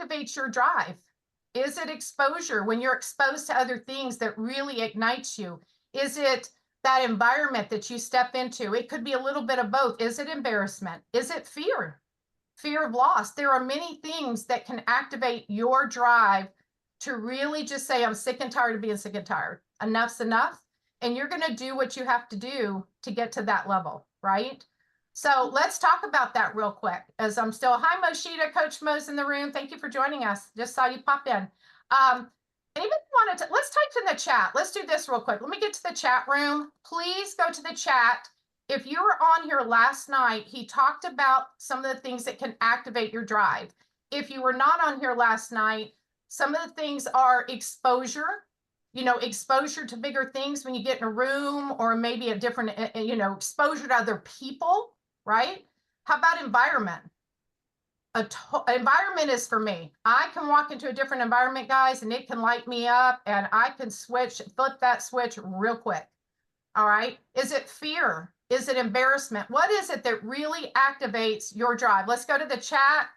activates your drive? Is it exposure when you're exposed to other things that really ignites you? Is it that environment that you step into? It could be a little bit of both. Is it embarrassment? Is it fear? Fear of loss? There are many things that can activate your drive to really just say, I'm sick and tired of being sick and tired. Enough's enough. And you're going to do what you have to do to get to that level, right? So let's talk about that real quick as I'm still, hi, Moshita, Coach Mo's in the room. Thank you for joining us. Just saw you pop in. Anybody wanted to, let's type in the chat. Let's do this real quick. Let me get to the chat room. Please go to the chat. If you were on here last night, he talked about some of the things that can activate your drive. If you were not on here last night, some of the things are exposure, exposure to bigger things when you get in a room, or maybe a different, exposure to other people, right? How about environment? Environment is for me. I can walk into a different environment, guys, and it can light me up, and I can flip that switch real quick. All right. Is it fear? Is it embarrassment? What is it that really activates your drive? Let's go to the chat.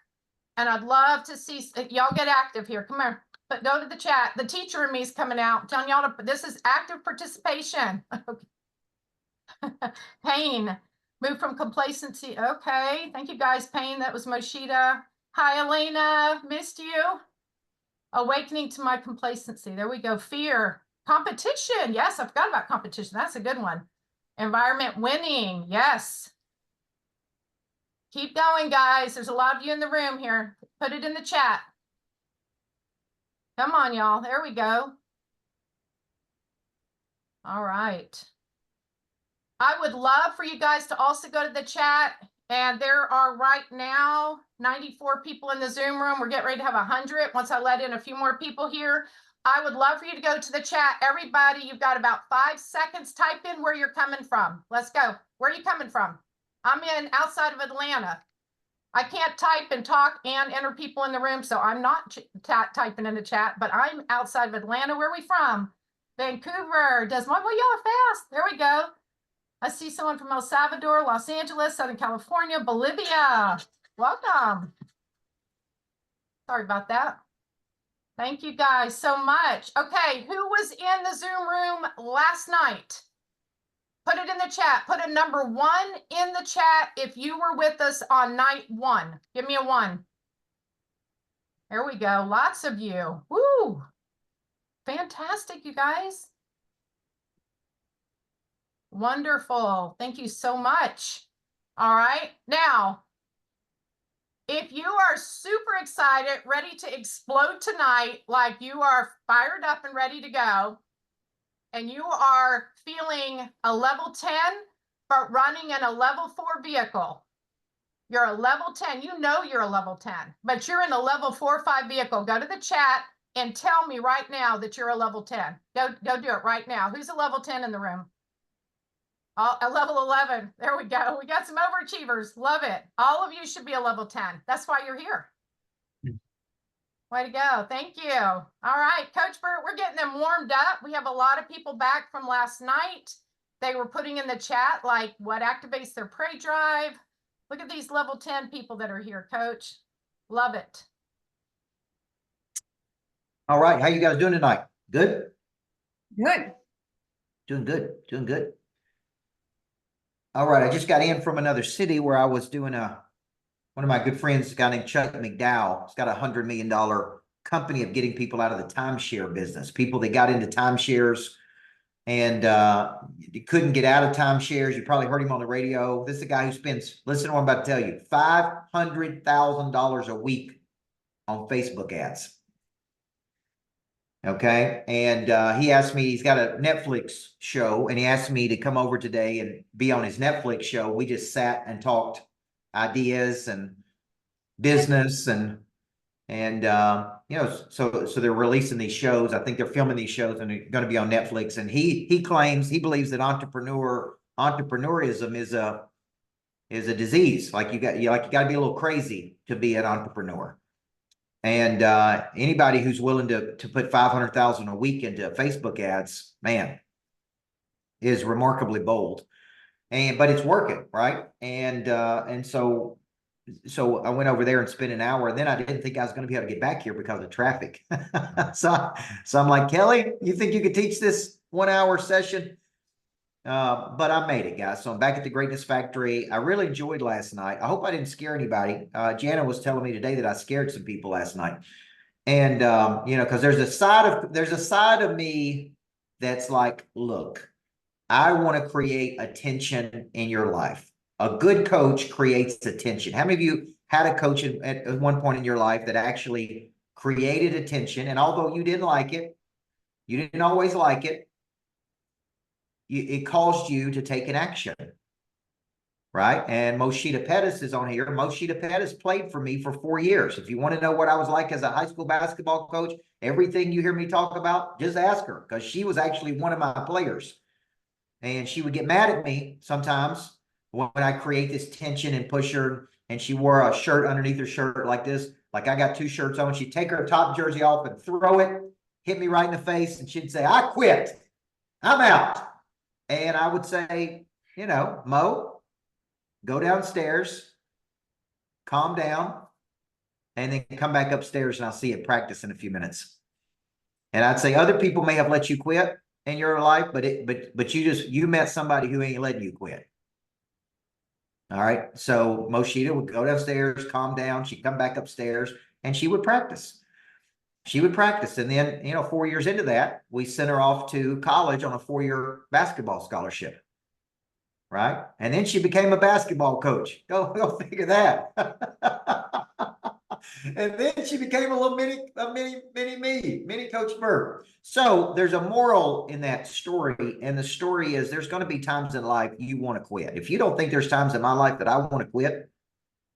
And I'd love to see y'all get active here. Come on, but go to the chat. The teacher in me is coming out. I'm telling y'all this is active participation. Pain. Move from complacency. Okay. Thank you guys. Pain. That was Moshita. Hi, Elena. Missed you. Awakening to my complacency. There we go. Fear. Competition. Yes, I forgot about competition. That's a good one. Environment. Winning. Yes. Keep going, guys. There's a lot of you in the room here. Put it in the chat. Come on, y'all. There we go. All right. I would love for you guys to also go to the chat. And there are right now 94 people in the Zoom room. We're getting ready to have 100 once I let in a few more people here. I would love for you to go to the chat. Everybody, you've got about 5 seconds. Type in where you're coming from. Let's go. Where are you coming from? I'm in outside of Atlanta. I can't type and talk and enter people in the room, so I'm not typing in the chat, but I'm outside of Atlanta. Where are we from? Vancouver. Des Moines. Well, y'all are fast. There we go. I see someone from El Salvador, Los Angeles, Southern California, Bolivia. Welcome. Sorry about that. Thank you guys so much. Okay, who was in the Zoom room last night? Put it in the chat. Put a number 1 in the chat if you were with us on night 1. Give me a 1. There we go. Lots of you. Woo! Fantastic, you guys. Wonderful. Thank you so much. All right. Now, if you are super excited, ready to explode tonight, like you are fired up and ready to go, and you are feeling a level 10, but running in a level 4 vehicle, you're a level 10, you know you're a level 10, but you're in a level 4 or 5 vehicle, go to the chat and tell me right now that you're a level 10. Go do it right now. Who's a level 10 in the room? Oh, a level 11. There we go. We got some overachievers. Love it. All of you should be a level 10. That's why you're here. Way to go. Thank you. All right, Coach Burt, we're getting them warmed up. We have a lot of people back from last night. They were putting in the chat, like, what activates their prey drive. Look at these level 10 people that are here, Coach. Love it. All right. How you guys doing tonight? Good? Good. Doing good. Doing good. All right. I just got in from another city where I was doing one of my good friends, a guy named Chuck McDowell. He's got a $100 million company of getting people out of the timeshare business. People that got into timeshares and you couldn't get out of timeshares. You probably heard him on the radio. This is a guy who spends, listen to what I'm about to tell you, $500,000 a week on Facebook ads. Okay. And he asked me, he's got a Netflix show, and he asked me to come over today and be on his Netflix show. We just sat and talked ideas and business and so they're releasing these shows. I think they're filming these shows and they're going to be on Netflix. And he claims, he believes that entrepreneurism is a disease. Like you got to be a little crazy to be an entrepreneur. And anybody who's willing to put $500,000 a week into Facebook ads, man, is remarkably bold. But it's working, right? And so so I went over there and spent an hour, and then I didn't think I was going to be able to get back here because of traffic. So, so I'm like, Kelly, you think you could teach this 1 hour session? But I made it, guys. So I'm back at the Greatness Factory. I really enjoyed last night. I hope I didn't scare anybody. Jana was telling me today that I scared some people last night. And you know, because there's a side of me that's like, look, I want to create attention in your life. A good coach creates attention. How many of you had a coach at one point in your life that actually created attention? And although you didn't like it, you didn't always like it, it caused you to take an action, right? And Moshita Pettis is on here. Moshita Pettis played for me for 4 years. If you want to know what I was like as a high school basketball coach, everything you hear me talk about, just ask her, because she was actually one of my players. And she would get mad at me sometimes when I create this tension and push her, and she wore a shirt underneath her shirt like this, like I got 2 shirts on. She'd take her top jersey off and throw it, hit me right in the face, and she'd say, I quit. I'm out. And I would say, you know, Mo, go downstairs, calm down, and then come back upstairs and I'll see you at practice in a few minutes. And I'd say other people may have let you quit in your life, but you met somebody who ain't letting you quit. All right. So Moshita would go downstairs, calm down. She'd come back upstairs and she would practice. She would practice. And then, you know, 4 years into that, we sent her off to college on a 4-year basketball scholarship. Right. And then she became a basketball coach. Go figure that. And then she became a mini Coach Burt. So there's a moral in that story. And the story is there's going to be times in life you want to quit. If you don't think there's times in my life that I want to quit,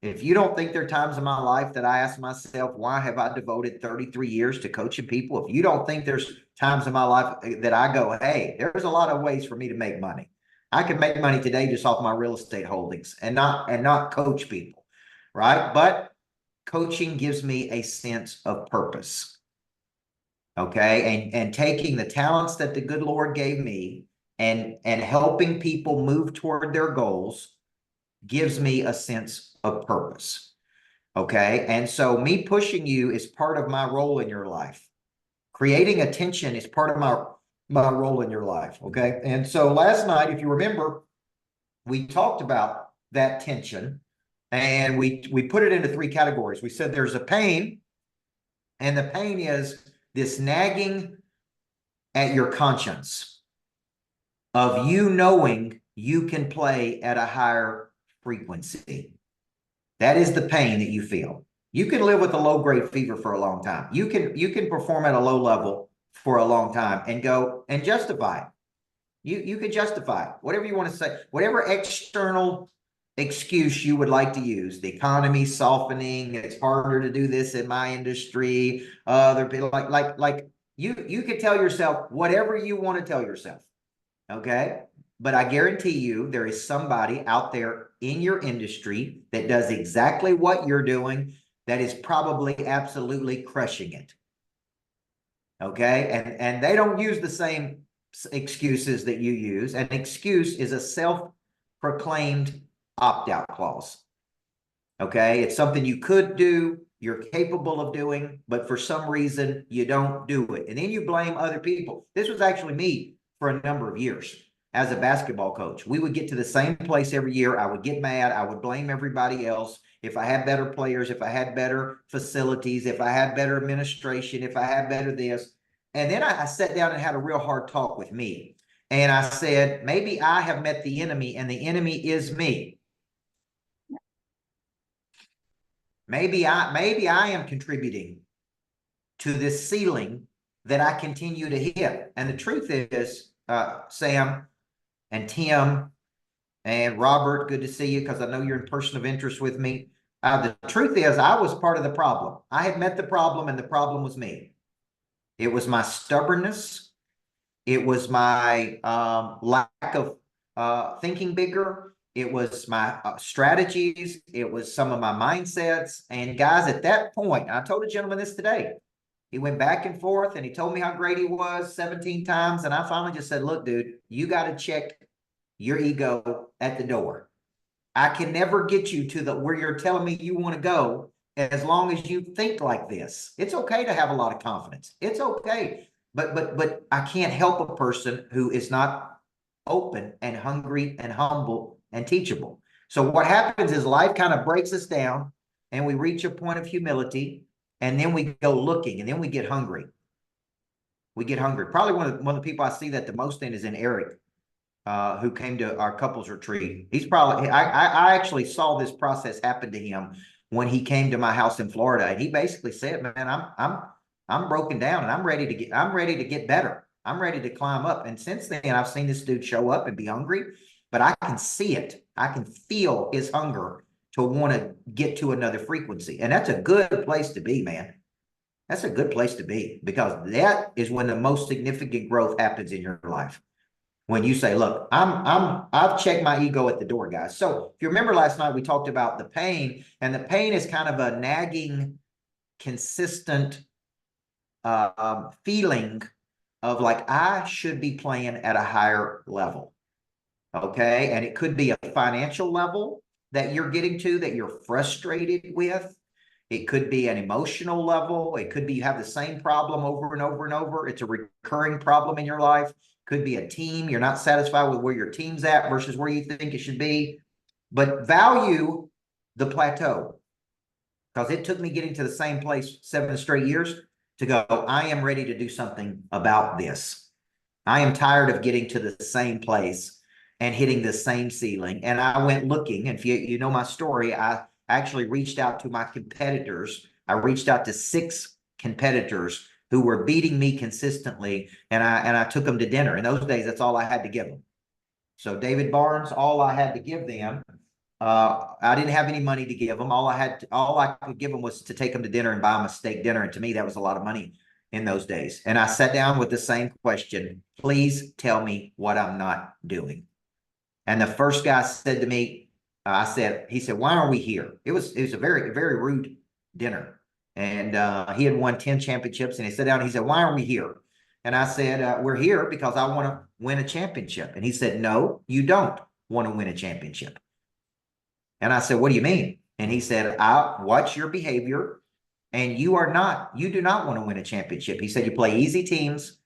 if you don't think there are times in my life that I ask myself, why have I devoted 33 years to coaching people? If you don't think there's times in my life that I go, hey, there's a lot of ways for me to make money. I can make money today just off my real estate holdings and not coach people, right? But coaching gives me a sense of purpose. Okay. And taking the talents that the good Lord gave me and helping people move toward their goals gives me a sense of purpose. Okay. And so me pushing you is part of my role in your life. Creating attention is part of my role in your life. Okay. And so last night, if you remember, we talked about that tension and we put it into 3 categories. We said there's a pain, and the pain is this nagging at your conscience of you knowing you can play at a higher frequency. That is the pain that you feel. You can live with a low-grade fever for a long time. You can perform at a low level for a long time and go and justify it. You can justify it, whatever you want to say, whatever external excuse you would like to use. The economy softening, it's harder to do this in my industry. Other people like you could tell yourself whatever you want to tell yourself. Okay. But I guarantee you there is somebody out there in your industry that does exactly what you're doing that is probably absolutely crushing it. Okay. And they don't use the same excuses that you use. An excuse is a self-proclaimed opt-out clause. Okay. It's something you could do, you're capable of doing, but for some reason you don't do it. And then you blame other people. This was actually me for a number of years as a basketball coach. We would get to the same place every year. I would get mad. I would blame everybody else. If I had better players, if I had better facilities, if I had better administration, if I had better this. And then I sat down and had a real hard talk with me. And I said, maybe I have met the enemy and the enemy is me. Maybe I am contributing to this ceiling that I continue to hit. And the truth is, Sam and Tim and Robert, good to see you because I know you're in person of interest with me. The truth is, I was part of the problem. I had met the problem and the problem was me. It was my stubbornness. It was my lack of thinking bigger. It was my strategies. It was some of my mindsets. And guys, at that point, I told a gentleman this today. He went back and forth and he told me how great he was 17 times. And I finally just said, look, dude, you got to check your ego at the door. I can never get you to the where you're telling me you want to go as long as you think like this. It's okay to have a lot of confidence. It's okay. But I can't help a person who is not open and hungry and humble and teachable. So what happens is life kind of breaks us down and we reach a point of humility and then we go looking and then we get hungry. We get hungry. Probably one of the people I see that the most in is in Eric, who came to our couples retreat. He's probably I actually saw this process happen to him when he came to my house in Florida, and he basically said, "Man, I'm broken down, and I'm ready to get better. I'm ready to climb up." And since then, I've seen this dude show up and be hungry, but I can see it. I can feel his hunger to want to get to another frequency, and that's a good place to be, man. That's a good place to be because that is when the most significant growth happens in your life. When you say, look, I've checked my ego at the door, guys. So if you remember last night, we talked about the pain, and the pain is kind of a nagging, consistent feeling of like, I should be playing at a higher level. Okay. And it could be a financial level that you're getting to that you're frustrated with. It could be an emotional level. It could be you have the same problem over and over and over. It's a recurring problem in your life. Could be a team. You're not satisfied with where your team's at versus where you think it should be. But value the plateau, because it took me getting to the same place 7 straight years to go, I am ready to do something about this. I am tired of getting to the same place and hitting the same ceiling. And I went looking, and if you know my story, I actually reached out to my competitors. I reached out to 6 competitors who were beating me consistently, and I took them to dinner. In those days, that's all I had to give them. So David Barnes, all I had to give them, I didn't have any money to give them. All I could give them was to take them to dinner and buy them a steak dinner. And to me, that was a lot of money in those days. And I sat down with the same question: please tell me what I'm not doing. And the first guy said to me, he said, why are we here? It was a very, very rude dinner. And he had won 10 championships, and he sat down and he said, why are we here? And I said, we're here because I want to win a championship. And he said, no, you don't want to win a championship. And I said, what do you mean? And he said, I watch your behavior, and you do not want to win a championship. He said, you play easy teams.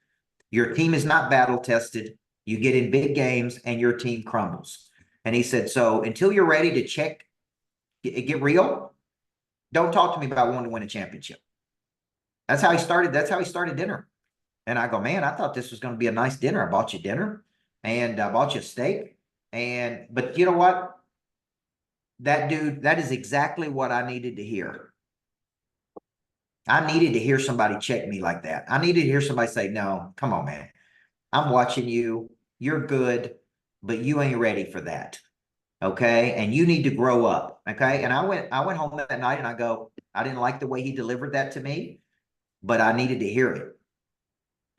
Your team is not battle tested. You get in big games and your team crumbles. And he said, so until you're ready to get real, don't talk to me about wanting to win a championship. That's how he started. That's how he started dinner. And I go, man, I thought this was going to be a nice dinner. I bought you dinner and I bought you a steak. But you know what? That is exactly what I needed to hear. I needed to hear somebody check me like that. I needed to hear somebody say, no, come on, man. I'm watching you. You're good, but you ain't ready for that. Okay. And you need to grow up. Okay. And I went home that night and I go, I didn't like the way he delivered that to me, but I needed to hear it.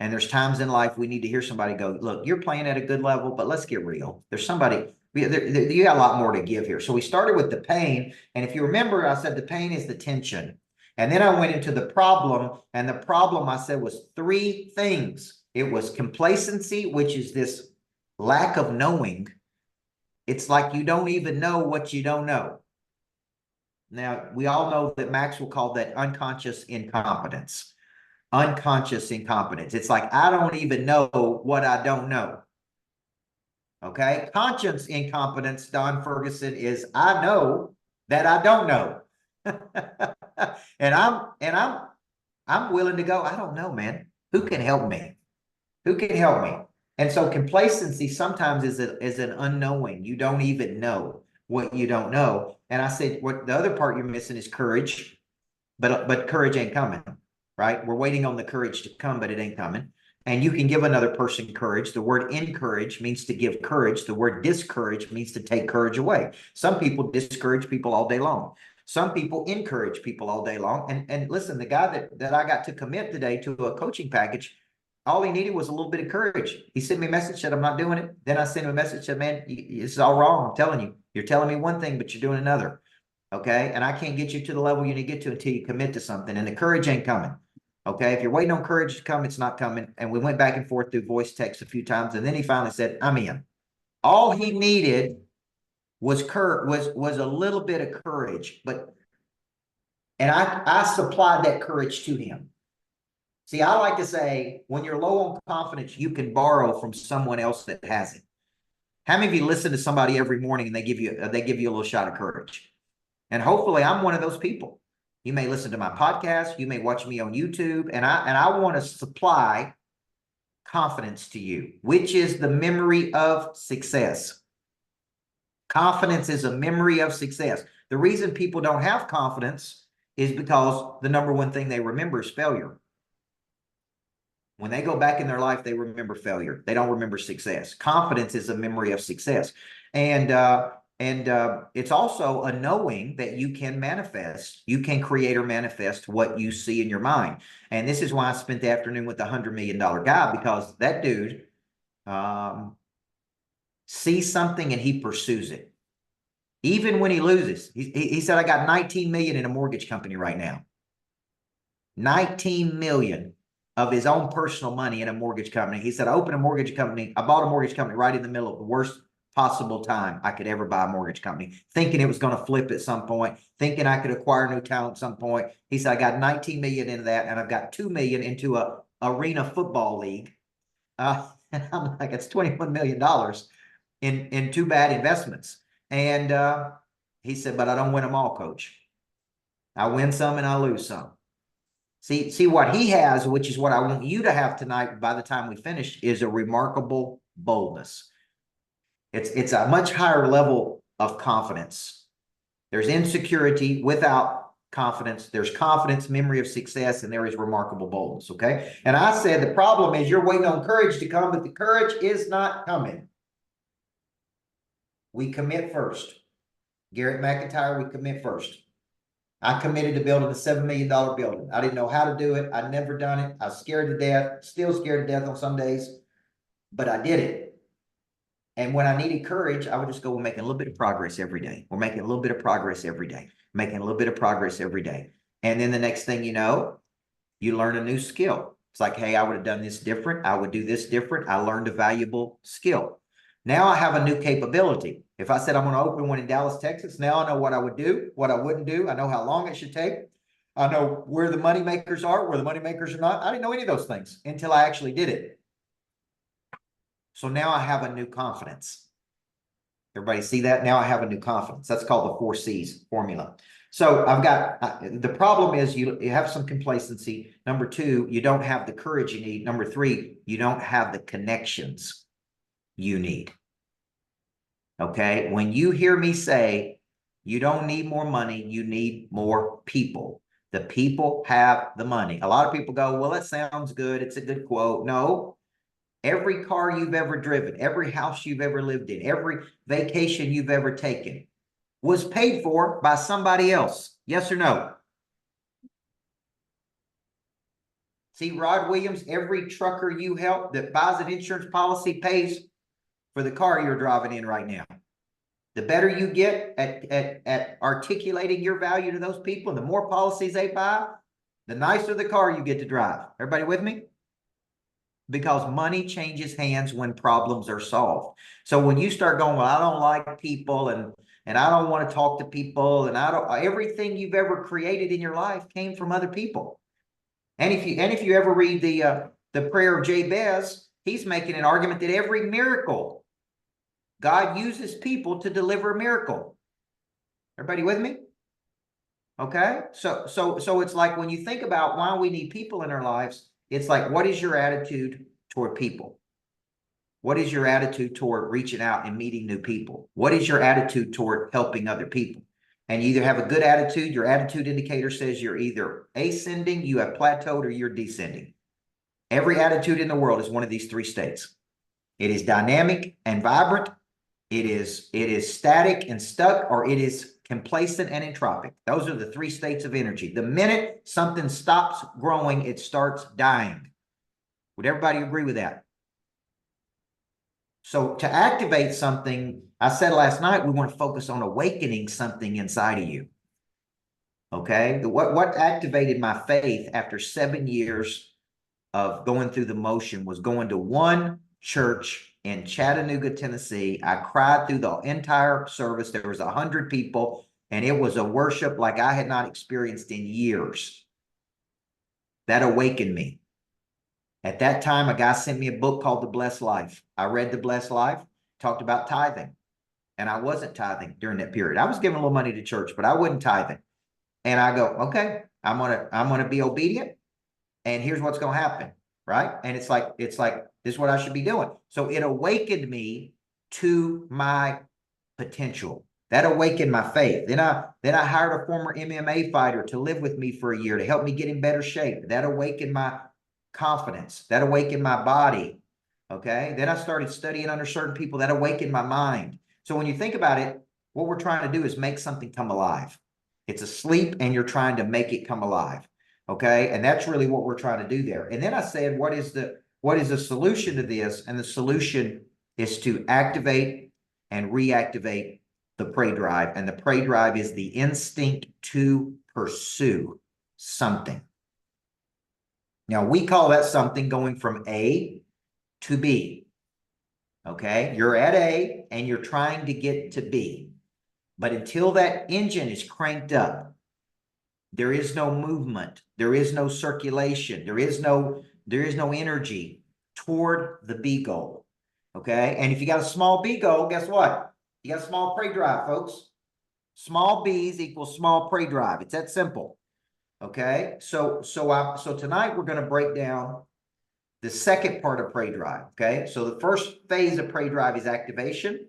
And there's times in life we need to hear somebody go, look, you're playing at a good level, but let's get real. There's somebody, you got a lot more to give here. So we started with the pain. And if you remember, I said the pain is the tension. And then I went into the problem, and the problem I said was 3 things. It was complacency, which is this lack of knowing. It's like you don't even know what you don't know. Now, we all know that Maxwell called that unconscious incompetence. Unconscious incompetence. It's like, I don't even know what I don't know. Okay. Conscious incompetence, Don Ferguson, is I know that I don't know. and I'm willing to go, I don't know, man. Who can help me? Who can help me? And so complacency sometimes is an unknowing. You don't even know what you don't know. And I said, what the other part you're missing is courage, but courage ain't coming, right? We're waiting on the courage to come, but it ain't coming. And you can give another person courage. The word encourage means to give courage. The word discourage means to take courage away. Some people discourage people all day long. Some people encourage people all day long. And listen, the guy that I got to commit today to a coaching package, all he needed was a little bit of courage. He sent me a message, said, I'm not doing it. Then I sent him a message, said, man, this is all wrong. I'm telling you, you're telling me one thing, but you're doing another. Okay. And I can't get you to the level you need to get to until you commit to something. And the courage ain't coming. Okay. If you're waiting on courage to come, it's not coming. And we went back and forth through voice text a few times. And then he finally said, I'm in. All he needed was a little bit of courage, and I supplied that courage to him. See, I like to say, when you're low on confidence, you can borrow from someone else that has it. How many of you listen to somebody every morning and they give you a little shot of courage? And hopefully I'm one of those people. You may listen to my podcast, you may watch me on YouTube, and I want to supply confidence to you, which is the memory of success. Confidence is a memory of success. The reason people don't have confidence is because the number one thing they remember is failure. When they go back in their life, they remember failure. They don't remember success. Confidence is a memory of success. And it's also a knowing that you can manifest, you can create or manifest what you see in your mind. And this is why I spent the afternoon with the $100 million guy, because that dude sees something and he pursues it. Even when he loses, he said, I got 19 million in a mortgage company right now. 19 million of his own personal money in a mortgage company. He said, I opened a mortgage company. I bought a mortgage company right in the middle of the worst possible time I could ever buy a mortgage company, thinking it was going to flip at some point, thinking I could acquire new talent at some point. He said, I got 19 million into that, and I've got 2 million into a arena football league. And I'm like, it's $21 million in two bad investments. And he said, but I don't win them all, coach. I win some and I lose some. See what he has, which is what I want you to have tonight by the time we finish, is a remarkable boldness. It's a much higher level of confidence. There's insecurity without confidence. There's confidence, memory of success, and there is remarkable boldness, okay? And I said the problem is you're waiting on courage to come, but the courage is not coming. We commit first. Garrett McIntyre, we commit first. I committed to building a $7 million building. I didn't know how to do it. I'd never done it. I was scared to death, still scared to death on some days, but I did it. And when I needed courage, I would just go, we're making a little bit of progress every day. We're making a little bit of progress every day, making a little bit of progress every day. And then the next thing you know, you learn a new skill. It's like, hey, I would have done this different. I would do this different. I learned a valuable skill. Now I have a new capability. If I said I'm going to open one in Dallas, Texas, now I know what I would do, what I wouldn't do. I know how long it should take. I know where the money makers are, where the money makers are not. I didn't know any of those things until I actually did it. So now I have a new confidence. Everybody see that? Now I have a new confidence. That's called the 4 C's formula. So I've got, the problem is you have some complacency. Number 2, you don't have the courage you need. Number 3, you don't have the connections you need. Okay? When you hear me say, you don't need more money, you need more people. The people have the money. A lot of people go, well, that sounds good. It's a good quote. No. Every car you've ever driven, every house you've ever lived in, every vacation you've ever taken was paid for by somebody else. Yes or no? See, Rod Williams, every trucker you help that buys an insurance policy pays for the car you're driving in right now. The better you get at articulating your value to those people, and the more policies they buy, the nicer the car you get to drive. Everybody with me? Because money changes hands when problems are solved. So when you start going, well, I don't like people and I don't want to talk to people and everything you've ever created in your life came from other people. And if you ever read the prayer of Jabez, he's making an argument that every miracle, God uses people to deliver a miracle. Everybody with me? Okay. So it's like when you think about why we need people in our lives, it's like, what is your attitude toward people? What is your attitude toward reaching out and meeting new people? What is your attitude toward helping other people? And you either have a good attitude, your attitude indicator says you're either ascending, you have plateaued, or you're descending. Every attitude in the world is one of these 3 states. It is dynamic and vibrant. It is static and stuck, or it is complacent and entropic. Those are the 3 states of energy. The minute something stops growing, it starts dying. Would everybody agree with that? So to activate something, I said last night, we want to focus on awakening something inside of you. Okay? What activated my faith after 7 years of going through the motion was going to one church in Chattanooga, Tennessee. I cried through the entire service. There was 100 people, and it was a worship like I had not experienced in years. That awakened me. At that time, a guy sent me a book called The Blessed Life. I read The Blessed Life, talked about tithing, and I wasn't tithing during that period. I was giving a little money to church, but I wasn't tithing. And I go, okay, I'm gonna be obedient, and here's what's gonna happen, right? And it's like this is what I should be doing. So it awakened me to my potential. That awakened my faith. Then I hired a former MMA fighter to live with me for a year to help me get in better shape. That awakened my confidence. That awakened my body. Okay. Then I started studying under certain people. That awakened my mind. So when you think about it, what we're trying to do is make something come alive. It's asleep and you're trying to make it come alive. Okay. And that's really what we're trying to do there. And then I said, what is the solution to this? And the solution is to activate and reactivate the prey drive. And the prey drive is the instinct to pursue something. Now, we call that something going from A to B. Okay, you're at A and you're trying to get to B. But until that engine is cranked up, there is no movement, there is no circulation, there is no energy toward the B goal. Okay, and if you got a small B goal, guess what? You got a small prey drive, folks. Small B's equals small prey drive. It's that simple. Okay, so tonight we're going to break down the second part of prey drive. Okay, so the first phase of prey drive is activation.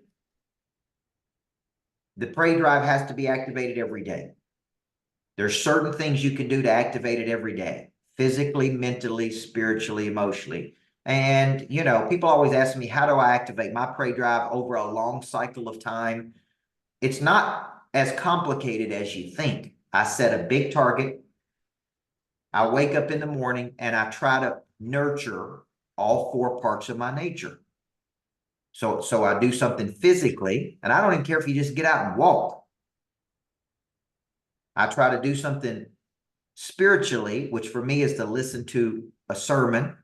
The prey drive has to be activated every day. There's certain things you can do to activate it every day, physically, mentally, spiritually, emotionally. And, you know, people always ask me, how do I activate my prey drive over a long cycle of time? It's not as complicated as you think. I set a big target. I wake up in the morning and I try to nurture all 4 parts of my nature. So I do something physically, and I don't even care if you just get out and walk. I try to do something spiritually, which for me is to listen to a sermon.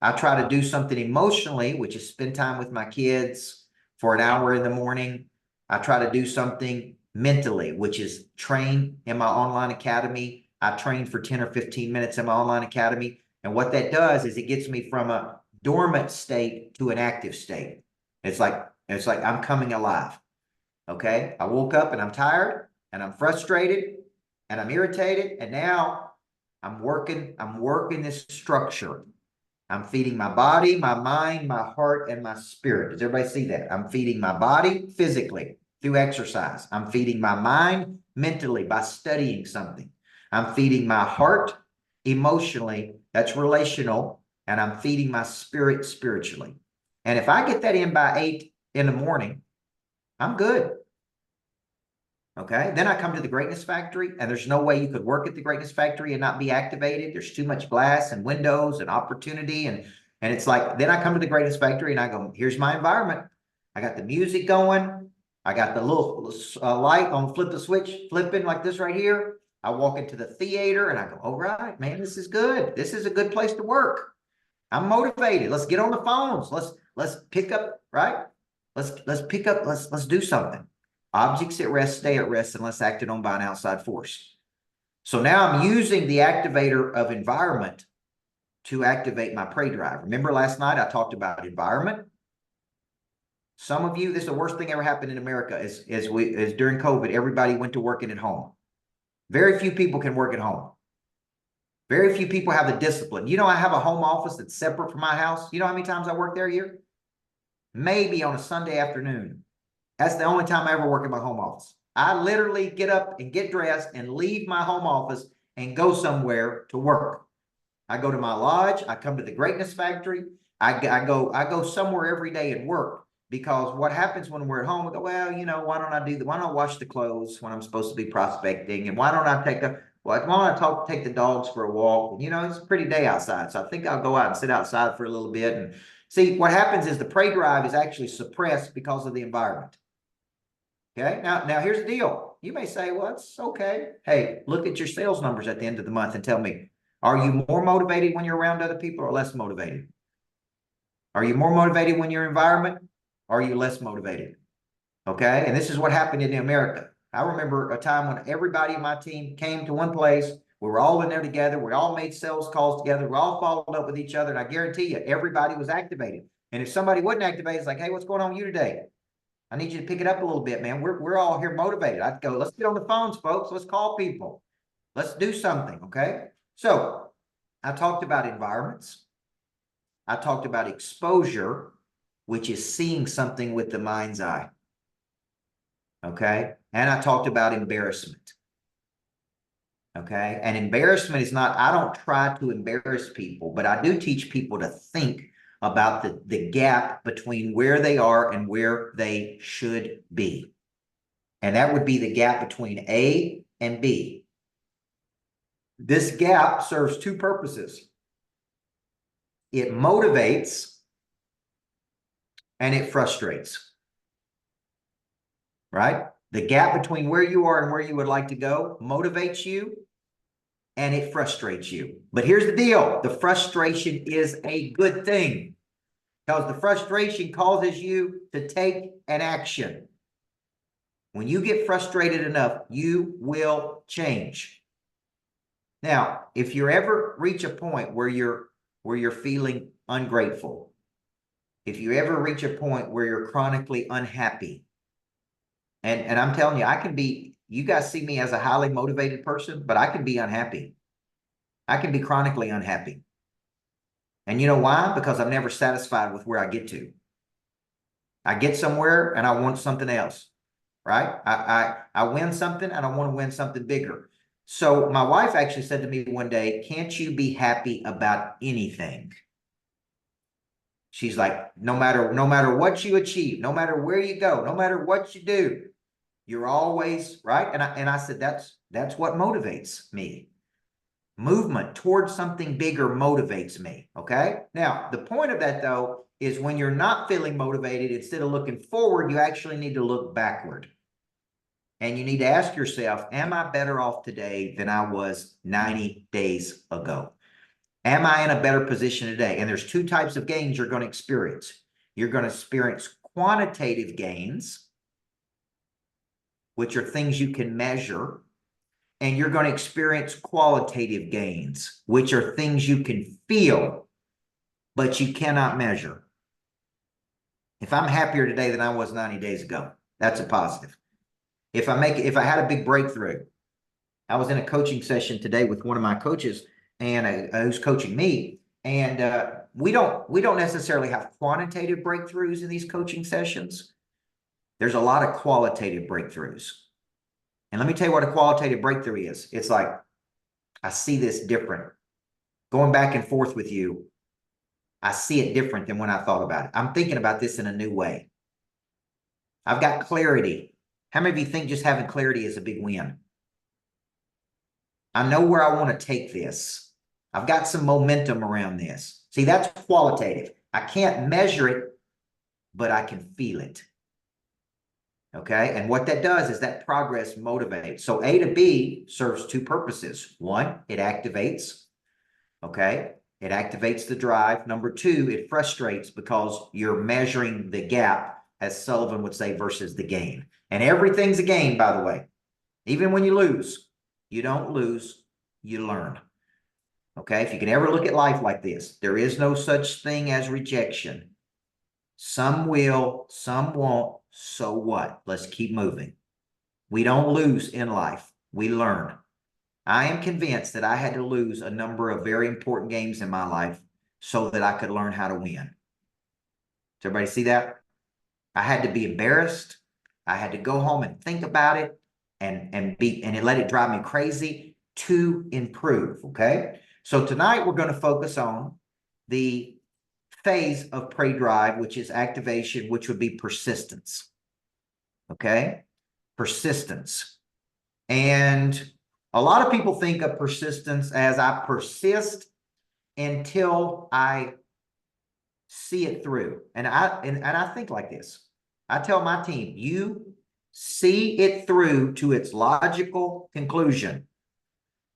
I try to do something emotionally, which is spend time with my kids for an hour in the morning. I try to do something mentally, which is train in my online academy. I train for 10 or 15 minutes in my online academy. And what that does is it gets me from a dormant state to an active state. It's like I'm coming alive. Okay. I woke up and I'm tired and I'm frustrated and I'm irritated. And now I'm working this structure. I'm feeding my body, my mind, my heart, and my spirit. Does everybody see that? I'm feeding my body physically through exercise. I'm feeding my mind mentally by studying something. I'm feeding my heart emotionally. That's relational. And I'm feeding my spirit spiritually. And if I get that in by 8 in the morning, I'm good. Okay. Then I come to the Greatness Factory, and there's no way you could work at the Greatness Factory and not be activated. There's too much glass and windows and opportunity. And it's like, then I come to the Greatness Factory and I go, here's my environment. I got the music going. I got the little light on flip the switch, flipping like this right here. I walk into the theater and I go, all right, man, this is good. This is a good place to work. I'm motivated. Let's get on the phones. Let's pick up, right? Let's pick up, let's do something. Objects at rest stay at rest unless acted on by an outside force. So now I'm using the activator of environment to activate my prey drive. Remember last night I talked about environment? Some of you, this is the worst thing ever happened in America is during COVID, everybody went to working at home. Very few people can work at home. Very few people have the discipline. You know, I have a home office that's separate from my house. You know how many times I work there a year? Maybe on a Sunday afternoon. That's the only time I ever work in my home office. I literally get up and get dressed and leave my home office and go somewhere to work. I go to my lodge. I come to the Greatness Factory. I go somewhere every day and work, because what happens when we're at home, we go, well, you know, why don't I wash the clothes when I'm supposed to be prospecting? And why don't I take the dogs for a walk? You know, it's a pretty day outside. So I think I'll go out and sit outside for a little bit. And see, what happens is the prey drive is actually suppressed because of the environment. Okay, now here's the deal. You may say, well, it's okay. Hey, look at your sales numbers at the end of the month and tell me, are you more motivated when you're around other people or less motivated? Are you more motivated when your environment? Or are you less motivated? Okay. And this is what happened in America. I remember a time when everybody in my team came to one place. We were all in there together. We all made sales calls together. We all followed up with each other. And I guarantee you, everybody was activated. And if somebody wasn't activated, it's like, hey, what's going on with you today? I need you to pick it up a little bit, man. We're all here motivated. I'd go, let's get on the phones, folks. Let's call people. Let's do something. Okay. So I talked about environments. I talked about exposure, which is seeing something with the mind's eye. Okay. And I talked about embarrassment. Okay. And embarrassment is not, I don't try to embarrass people, but I do teach people to think about the gap between where they are and where they should be. And that would be the gap between A and B. This gap serves two purposes. It motivates and it frustrates. Right? The gap between where you are and where you would like to go motivates you and it frustrates you. But here's the deal. The frustration is a good thing because the frustration causes you to take an action. When you get frustrated enough, you will change. Now, if you ever reach a point where you're feeling ungrateful, if you ever reach a point where you're chronically unhappy, and I'm telling you, I can be, you guys see me as a highly motivated person, but I can be unhappy. I can be chronically unhappy. And you know why? Because I'm never satisfied with where I get to. I get somewhere and I want something else, right? I win something and I want to win something bigger. So my wife actually said to me one day, can't you be happy about anything? She's like, no matter what you achieve, no matter where you go, no matter what you do, you're always right. And I said, that's what motivates me. Movement towards something bigger motivates me. Okay. Now, the point of that, though, is when you're not feeling motivated, instead of looking forward, you actually need to look backward. And you need to ask yourself, am I better off today than I was 90 days ago? Am I in a better position today? And there's two types of gains you're going to experience. You're going to experience quantitative gains, which are things you can measure. And you're going to experience qualitative gains, which are things you can feel, but you cannot measure. If I'm happier today than I was 90 days ago, that's a positive. If I had a big breakthrough, I was in a coaching session today with one of my coaches and who's coaching me. And we don't necessarily have quantitative breakthroughs in these coaching sessions. There's a lot of qualitative breakthroughs. And let me tell you what a qualitative breakthrough is. It's like, I see this different. Going back and forth with you, I see it different than when I thought about it. I'm thinking about this in a new way. I've got clarity. How many of you think just having clarity is a big win? I know where I want to take this. I've got some momentum around this. See, that's qualitative. I can't measure it, but I can feel it. Okay. And what that does is that progress motivates. So A to B serves two purposes. One, it activates. Okay. It activates the drive. Number two, it frustrates because you're measuring the gap, as Sullivan would say, versus the gain. And everything's a gain, by the way. Even when you lose, you don't lose, you learn. Okay. If you can ever look at life like this, there is no such thing as rejection. Some will, some won't. So what? Let's keep moving. We don't lose in life. We learn. I am convinced that I had to lose a number of very important games in my life so that I could learn how to win. Does everybody see that? I had to be embarrassed. I had to go home and think about it and it let it drive me crazy to improve. Okay. So tonight we're going to focus on the phase of pre-drive, which is activation, which would be persistence. Okay. Persistence. And a lot of people think of persistence as I persist until I see it through. And I think like this. I tell my team, you see it through to its logical conclusion.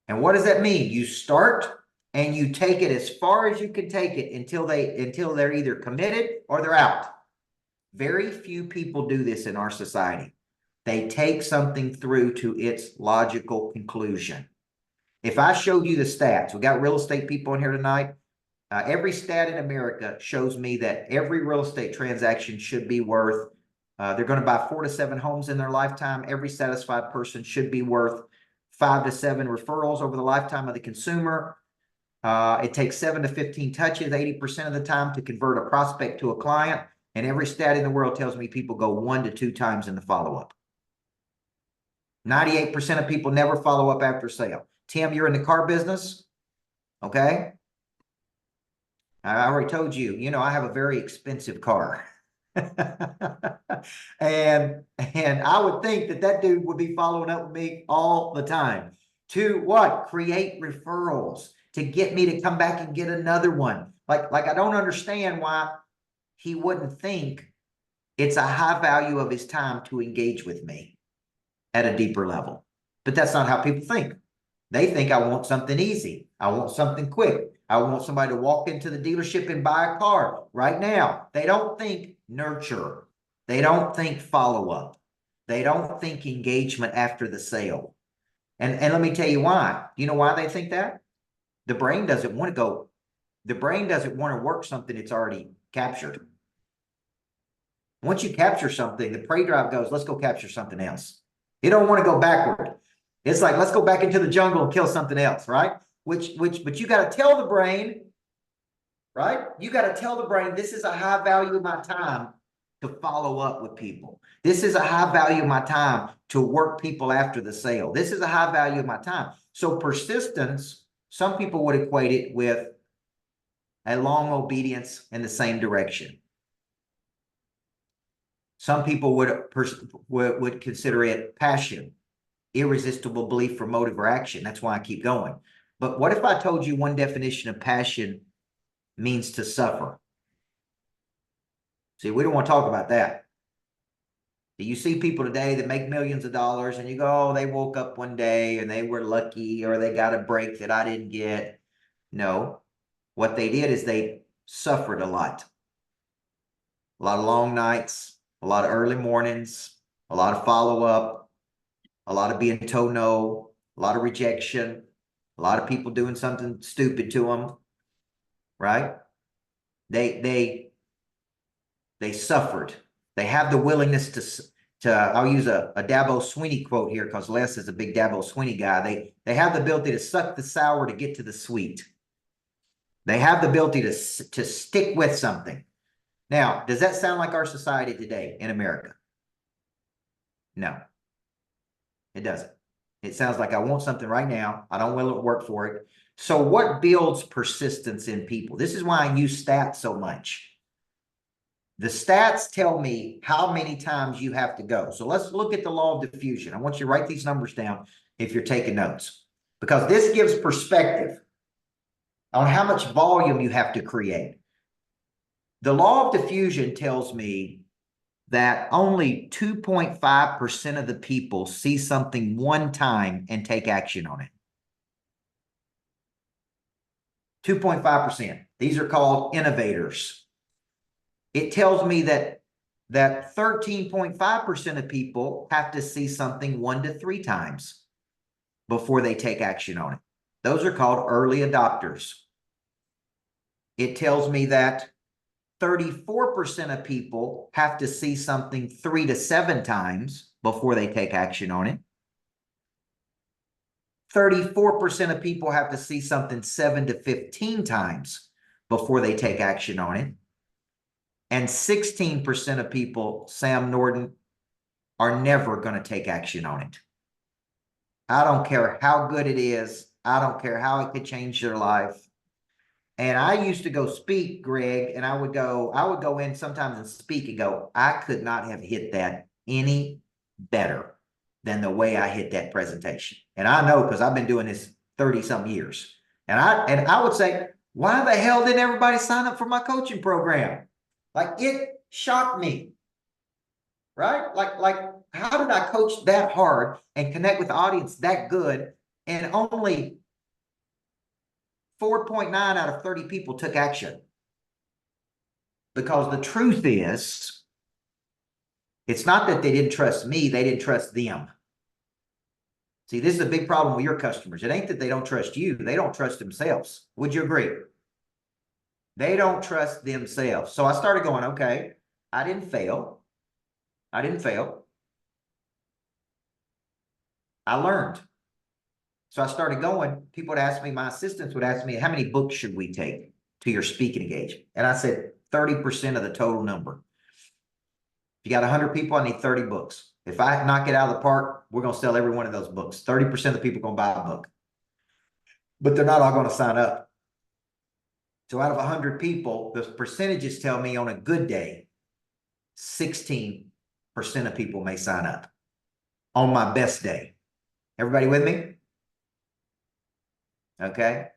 And what does that mean? You start and you take it as far as you can take it until they're either committed or they're out. Very few people do this in our society. They take something through to its logical conclusion. If I showed you the stats, we got real estate people in here tonight. Every stat in America shows me that every real estate transaction should be worth, they're going to buy 4 to 7 homes in their lifetime. Every satisfied person should be worth 5 to 7 referrals over the lifetime of the consumer. It takes 7 to 15 touches 80% of the time to convert a prospect to a client. And every stat in the world tells me people go 1 to 2 times in the follow-up. 98% of people never follow up after sale. Tim, you're in the car business, okay? I already told you, I have a very expensive car. And I would think that dude would be following up with me all the time to what? Create referrals to get me to come back and get another one. Like I don't understand why he wouldn't think it's a high value of his time to engage with me at a deeper level. But that's not how people think. They think I want something easy. I want something quick. I want somebody to walk into the dealership and buy a car right now. They don't think nurture. They don't think follow-up. They don't think engagement after the sale. And let me tell you why. You know why they think that? The brain doesn't want to go. The brain doesn't want to work something it's already captured. Once you capture something, the prey drive goes, let's go capture something else. You don't want to go backward. It's like, let's go back into the jungle and kill something else, right? But you got to tell the brain, right? You got to tell the brain, this is a high value of my time to follow up with people. This is a high value of my time to work people after the sale. This is a high value of my time. So persistence, some people would equate it with a long obedience in the same direction. Some people would consider it passion, irresistible belief for motive or action. That's why I keep going. But what if I told you one definition of passion means to suffer? See, we don't want to talk about that. Do you see people today that make millions of dollars and you go, oh, they woke up one day and they were lucky or they got a break that I didn't get? No. What they did is they suffered a lot of long nights, a lot of early mornings, a lot of follow-up, a lot of being told no, a lot of rejection, a lot of people doing something stupid to them, right? They suffered. They have the willingness to I'll use a Dabo Swinney quote here because Les is a big Dabo Swinney guy. They have the ability to suck the sour to get to the sweet. They have the ability to stick with something. Now, does that sound like our society today in America? No, it doesn't. It sounds like I want something right now. I don't want to work for it. So what builds persistence in people? This is why I use stats so much. The stats tell me how many times you have to go. So let's look at the law of diffusion. I want you to write these numbers down if you're taking notes, because this gives perspective on how much volume you have to create. The law of diffusion tells me that only 2.5% of the people see something one time and take action on it. 2.5%. These are called innovators. It tells me that 13.5% of people have to see something 1 to 3 times before they take action on it. Those are called early adopters. It tells me that 34% of people have to see something 3 to 7 times before they take action on it. 34% of people have to see something 7 to 15 times before they take action on it. And 16% of people, Sam Norton, are never going to take action on it. I don't care how good it is. I don't care how it could change their life. And I used to go speak, Greg, and I would go in sometimes and speak and go, I could not have hit that any better than the way I hit that presentation. And I know because I've been doing this 30-some years. And I would say, why the hell didn't everybody sign up for my coaching program? Like, it shocked me, right? Like how did I coach that hard and connect with the audience that good and only 4.9 out of 30 people took action. Because the truth is, it's not that they didn't trust me, they didn't trust them. See, this is a big problem with your customers. It ain't that they don't trust you, they don't trust themselves. Would you agree? They don't trust themselves. So I started going, okay, I didn't fail. I didn't fail. I learned. So I started going. People would ask me, my assistants would ask me, how many books should we take to your speaking engagement? And I said, 30% of the total number. If you got 100 people, I need 30 books. If I knock it out of the park, we're going to sell every one of those books. 30% of the people are going to buy a book. But they're not all going to sign up. So out of 100 people, the percentages tell me on a good day, 16% of people may sign up on my best day. Everybody with me? Okay.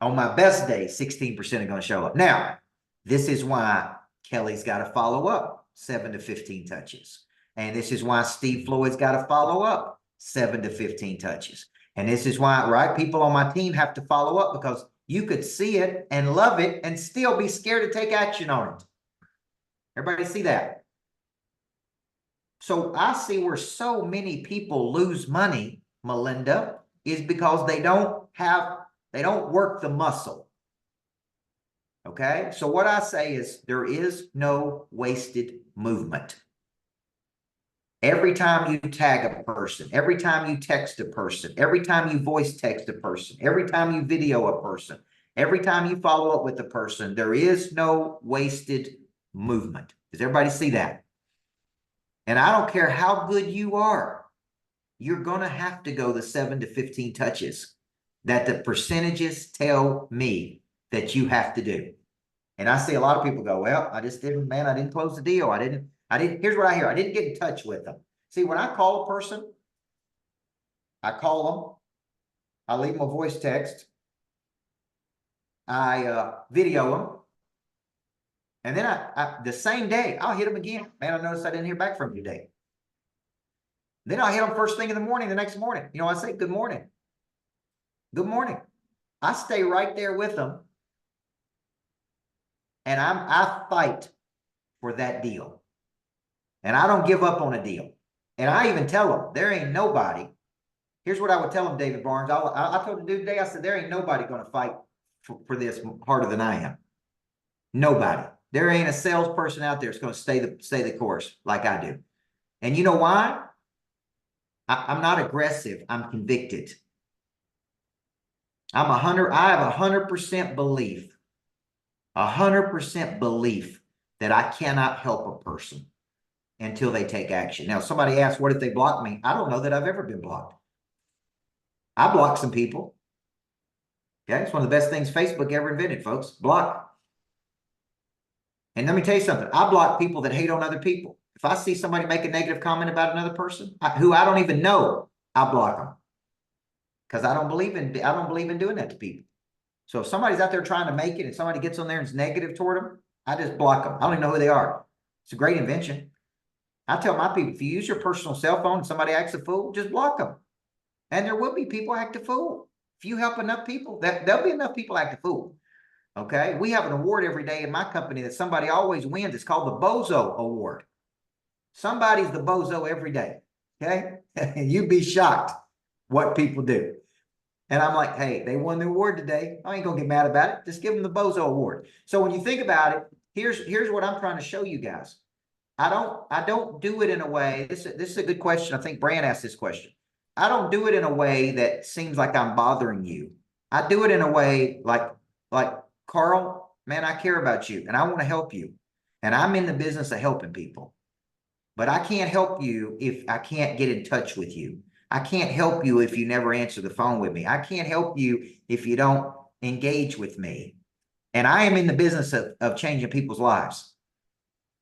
On my best day, 16% are going to show up. Now, this is why Kelly's got to follow up 7 to 15 touches. And this is why Steve Floyd's got to follow up 7 to 15 touches. And this is why, right, people on my team have to follow up, because you could see it and love it and still be scared to take action on it. Everybody see that? So I see where so many people lose money, Melinda, is because they don't work the muscle. Okay. So what I say is there is no wasted movement. Every time you tag a person, every time you text a person, every time you voice text a person, every time you video a person, every time you follow up with a person, there is no wasted movement. Does everybody see that? And I don't care how good you are, you're going to have to go the 7 to 15 touches that the percentages tell me that you have to do. And I see a lot of people go, well, I didn't close the deal. Here's what I hear. I didn't get in touch with them. See, when I call a person, I call them, I leave them a voice text, I video them, and then I the same day, I'll hit them again. Man, I noticed I didn't hear back from you today. Then I'll hit them first thing in the morning, the next morning. You know, I say, good morning. Good morning. I stay right there with them. And I fight for that deal. And I don't give up on a deal. And I even tell them, there ain't nobody. Here's what I would tell them, David Barnes. I told the dude today, I said, there ain't nobody going to fight for this harder than I am. Nobody. There ain't a salesperson out there that's going to stay the course like I do. And you know why? I'm not aggressive. I'm convicted. I have 100% belief. 100% belief that I cannot help a person until they take action. Now, somebody asked, what if they block me? I don't know that I've ever been blocked. I blocked some people. Okay, it's one of the best things Facebook ever invented, folks. Block. And let me tell you something. I block people that hate on other people. If I see somebody make a negative comment about another person who I don't even know, I block them. Because I don't believe in doing that to people. So if somebody's out there trying to make it and somebody gets on there and is negative toward them, I just block them. I don't even know who they are. It's a great invention. I tell my people, if you use your personal cell phone and somebody acts a fool, just block them. And there will be people act a fool. If you help enough people, there'll be enough people act a fool. Okay. We have an award every day in my company that somebody always wins. It's called the Bozo Award. Somebody's the bozo every day. Okay. You'd be shocked what people do. And I'm like, hey, they won the award today. I ain't gonna get mad about it. Just give them the Bozo Award. So when you think about it, here's what I'm trying to show you guys. I don't do it in a way. This is a good question. I think Brand asked this question. I don't do it in a way that seems like I'm bothering you. I do it in a way like Carl, man, I care about you and I want to help you. And I'm in the business of helping people. But I can't help you if I can't get in touch with you. I can't help you if you never answer the phone with me. I can't help you if you don't engage with me. And I am in the business of changing people's lives.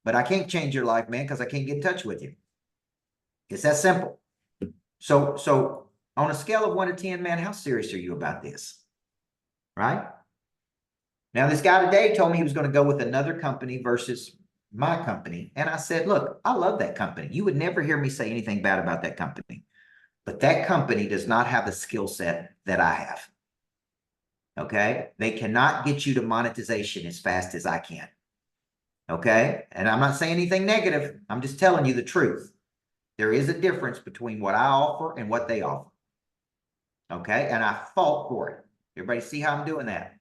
But I can't change your life, man, because I can't get in touch with you. It's that simple. So on a scale of 1 to 10, man, how serious are you about this? Right? Now, this guy today told me he was going to go with another company versus my company. And I said, look, I love that company. You would never hear me say anything bad about that company. But that company does not have the skill set that I have. Okay. They cannot get you to monetization as fast as I can. Okay. And I'm not saying anything negative. I'm just telling you the truth. There is a difference between what I offer and what they offer. Okay. And I fought for it. Everybody see how I'm doing that?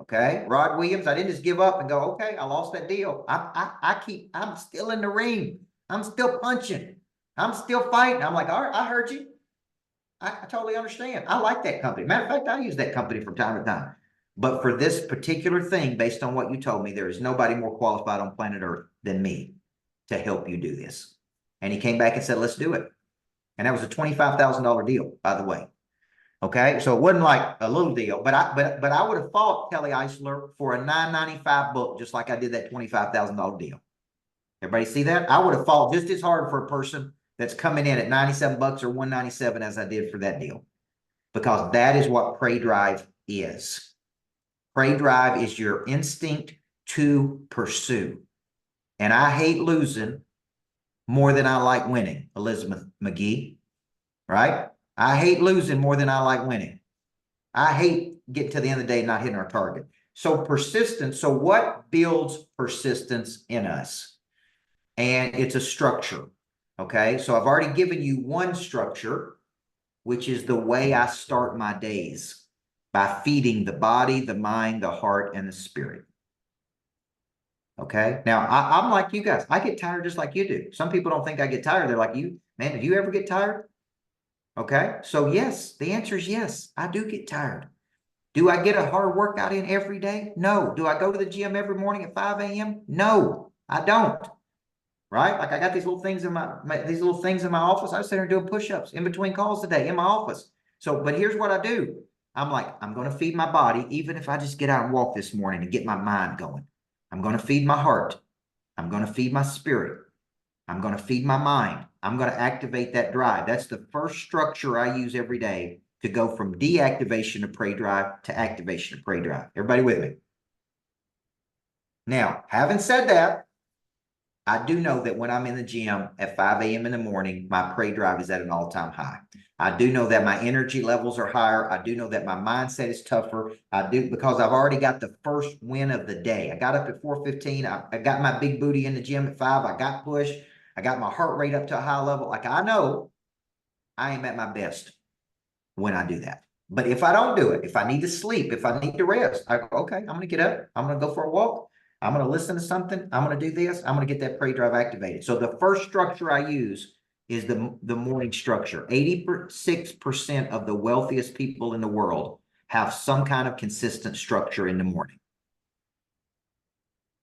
Okay. Rod Williams, I didn't just give up and go, okay, I lost that deal. I'm still in the ring. I'm still punching. I'm still fighting. I'm like, all right, I heard you. I totally understand. I like that company. Matter of fact, I use that company from time to time. But for this particular thing, based on what you told me, there is nobody more qualified on planet Earth than me to help you do this. And he came back and said, let's do it. And that was a $25,000 deal, by the way. Okay, so it wasn't like a little deal, but I would have fought Kelly Eisler for a $9.95 book, just like I did that $25,000 deal. Everybody see that? I would have fought just as hard for a person that's coming in at 97 bucks or 197 as I did for that deal, because that is what Prey Drive is. Prey Drive is your instinct to pursue. And I hate losing more than I like winning, Elizabeth McGee, right? I hate losing more than I like winning. I hate getting to the end of the day not hitting our target. So persistence. So what builds persistence in us? And it's a structure. Okay. So I've already given you one structure, which is the way I start my days, by feeding the body, the mind, the heart, and the spirit. Okay. Now I'm like you guys. I get tired just like you do. Some people don't think I get tired. They're like, you, man, do you ever get tired? Okay. So yes, the answer is yes, I do get tired. Do I get a hard workout in every day? No. Do I go to the gym every morning at 5 a.m.? No, I don't. Right? Like I got these little things in these little things in my office. I sit there doing push-ups in between calls today in my office. So, but here's what I do. I'm like, I'm going to feed my body, even if I just get out and walk this morning and get my mind going. I'm going to feed my heart. I'm going to feed my spirit. I'm going to feed my mind. I'm going to activate that drive. That's the first structure I use every day to go from deactivation of Prey Drive to activation of Prey Drive. Everybody with me? Now, having said that, I do know that when I'm in the gym at 5 a.m. in the morning, my Prey Drive is at an all-time high. I do know that my energy levels are higher. I do know that my mindset is tougher. I do, because I've already got the first win of the day. I got up at 4:15. I got my big booty in the gym at 5. I got push. I got my heart rate up to a high level. Like I know I am at my best when I do that. But if I don't do it, if I need to sleep, if I need to rest, I go, okay, I'm going to get up. I'm going to go for a walk. I'm going to listen to something. I'm going to do this. I'm going to get that Prey Drive activated. So the first structure I use is the morning structure. 86% of the wealthiest people in the world have some kind of consistent structure in the morning.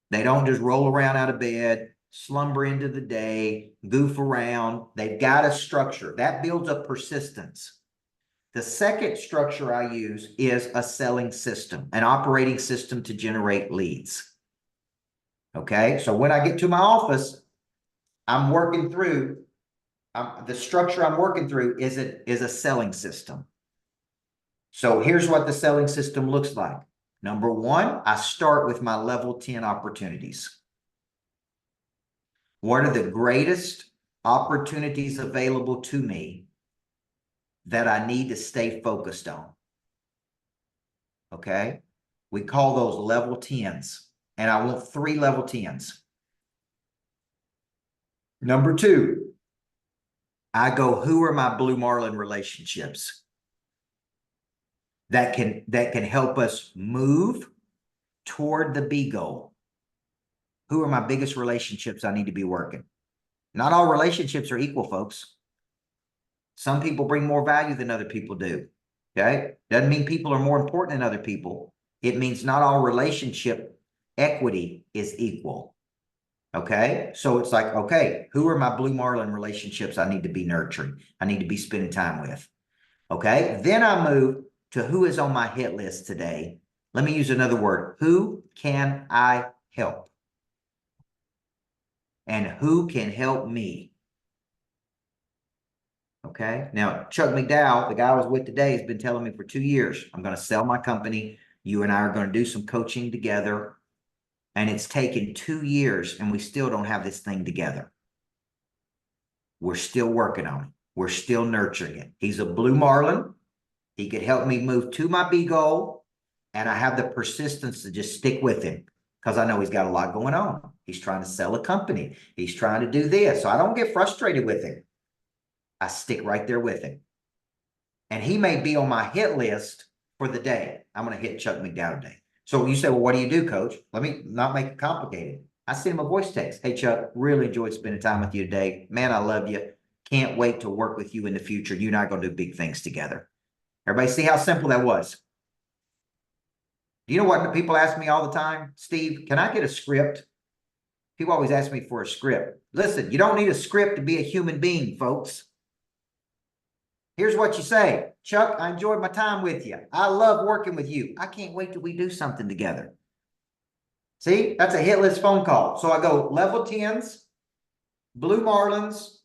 They don't just roll around out of bed, slumber into the day, goof around. They've got a structure. That builds up persistence. The second structure I use is a selling system, an operating system to generate leads. Okay, so when I get to my office, I'm working through, the structure I'm working through is a selling system. So here's what the selling system looks like. Number one, I start with my level 10 opportunities. What are the greatest opportunities available to me that I need to stay focused on? Okay. We call those level 10s, and I want 3 level 10s. Number 2, I go, who are my Blue Marlin relationships that can help us move toward the B goal? Who are my biggest relationships I need to be working? Not all relationships are equal, folks. Some people bring more value than other people do. Okay. Doesn't mean people are more important than other people. It means not all relationship equity is equal. Okay. So it's like, okay, who are my Blue Marlin relationships I need to be nurturing? I need to be spending time with. Okay. Then I move to who is on my hit list today. Let me use another word. Who can I help? And who can help me? Okay. Now, Chuck McDowell, the guy I was with today, has been telling me for 2 years, I'm going to sell my company. You and I are going to do some coaching together. And it's taken 2 years and we still don't have this thing together. We're still working on it. We're still nurturing it. He's a Blue Marlin. He could help me move to my B goal. And I have the persistence to just stick with him because I know he's got a lot going on. He's trying to sell a company. He's trying to do this. So I don't get frustrated with him. I stick right there with him. And he may be on my hit list for the day. I'm going to hit Chuck McDowell today. So you say, well, what do you do, coach? Let me not make it complicated. I send him a voice text. Hey, Chuck, really enjoyed spending time with you today. Man, I love you. Can't wait to work with you in the future. You and I are going to do big things together. Everybody see how simple that was? Do you know what people ask me all the time? Steve, can I get a script? People always ask me for a script. Listen, you don't need a script to be a human being, folks. Here's what you say. Chuck, I enjoyed my time with you. I love working with you. I can't wait till we do something together. See, that's a hit list phone call. So I go level 10s, Blue Marlins,